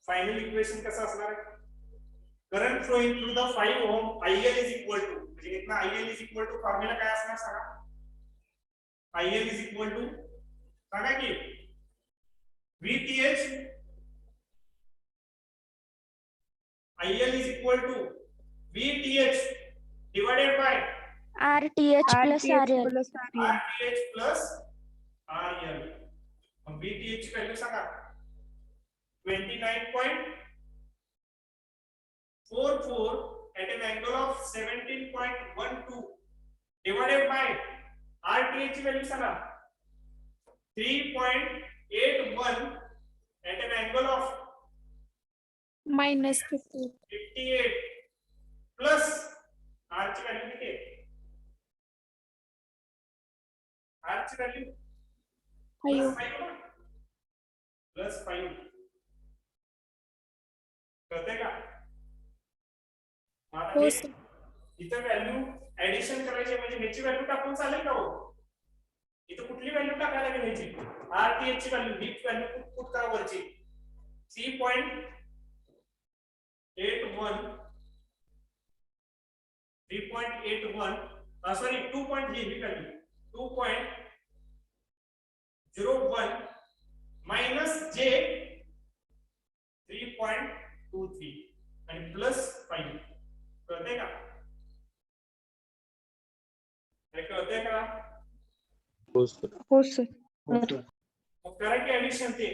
फायनल इक्वेशन कसं असणार आहे current flowing through the 5 ohm IL is equal to म्हणजे इथनं IL is equal to formula काय असणार सांगा IL इज इक्वल टू सांगा की VTH IL is equal to VTH divided by RTH plus RTH RL. plus RL. RTH plus RL. अब VTH की value सांगा 29.44 at an angle of 17.12 divided by RTH की value सांगा 3.81 at an angle of -50. 58 plus R ची value किती आहे R ची value 5. Plus 5 कळतंय का आता हो हे सर. इथं व्हॅल्यू ऍडिशन करायची म्हणजे ह्याची व्हॅल्यू टाकून चालेल का हो इथं कुठली व्हॅल्यू टाकायला लागेल ह्याची RTH ची व्हॅल्यू ही व्हॅल्यू पुट करा वरची 3.81 सॉरी 2.01 माइनस J 3.23 आणि प्लस 5 कळतंय का हे कळतंय का हो सर. हो सर. मग करा की ऍडिशन ते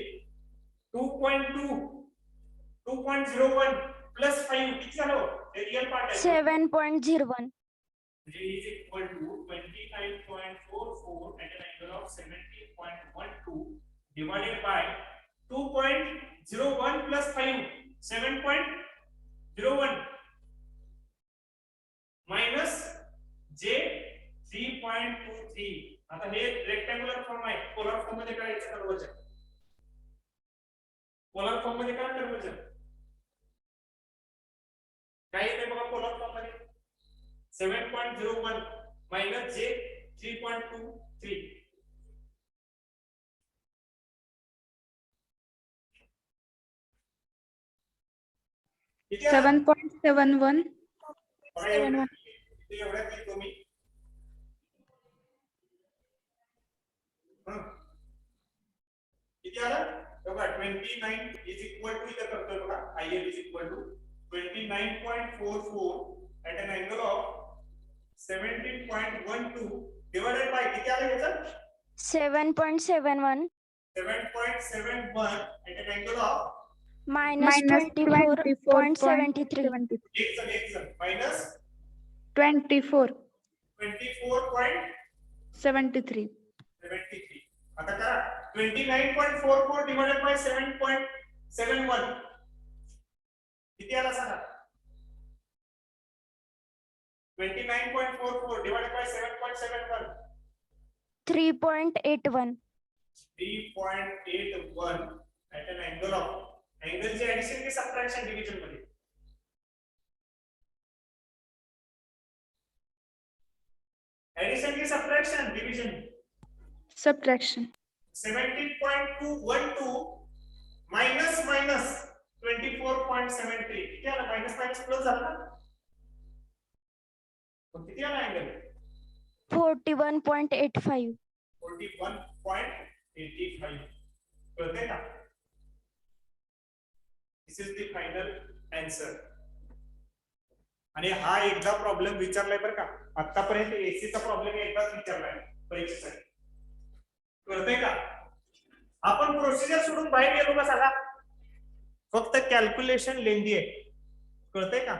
2.01 प्लस 5 किती झालं हे रियल पार्ट आहे 7.01. J is equal to 29.44 at an angle of 17.12 divided by 2.01 plus 5 7.01 minus J 3.23 आता हे रेक्टँग्युलर फॉर्म आहे पोलर फॉर्म मध्ये करायचं कन्वर्जन पोलर फॉर्म मध्ये करा कन्वर्जन काय येते बघा पोलर फॉर्म मध्ये 7.01 minus J 3.23 किती आलं? 7.71. बघा एवढ्यात लिहितो मी किती आलं बघा 29 is equal to इथं करतोय बघा IL is equal to 29.44 at an angle of 17.12 divided by किती आलं याचं 7.71 7.71 at an angle of -24.73. एक जण minus 24.73. 24.73 आता करा 29.44 divided by 7.71 किती आला सांगा 29.44 divided by 7.71 3.81. 3.81 at an angle of angle ची addition की subtraction division मध्ये addition की subtraction division Subtraction. 17.212 minus 24.73 किती आला मायनस मायनस प्लस झाला किती आला अँगल 41.85. 41.85 कळतंय का दिस इज द फायनल आन्सर आणि हा एकदा प्रॉब्लेम विचारलाय बरं का आतापर्यंत एसीचा प्रॉब्लेम एकदाच विचारलाय परीक्षेसाठी कळतंय का आपण प्रोसिजर सोडून बाहेर गेलो का सांगा फक्त कॅल्क्युलेशन लेंदी आहे कळतंय का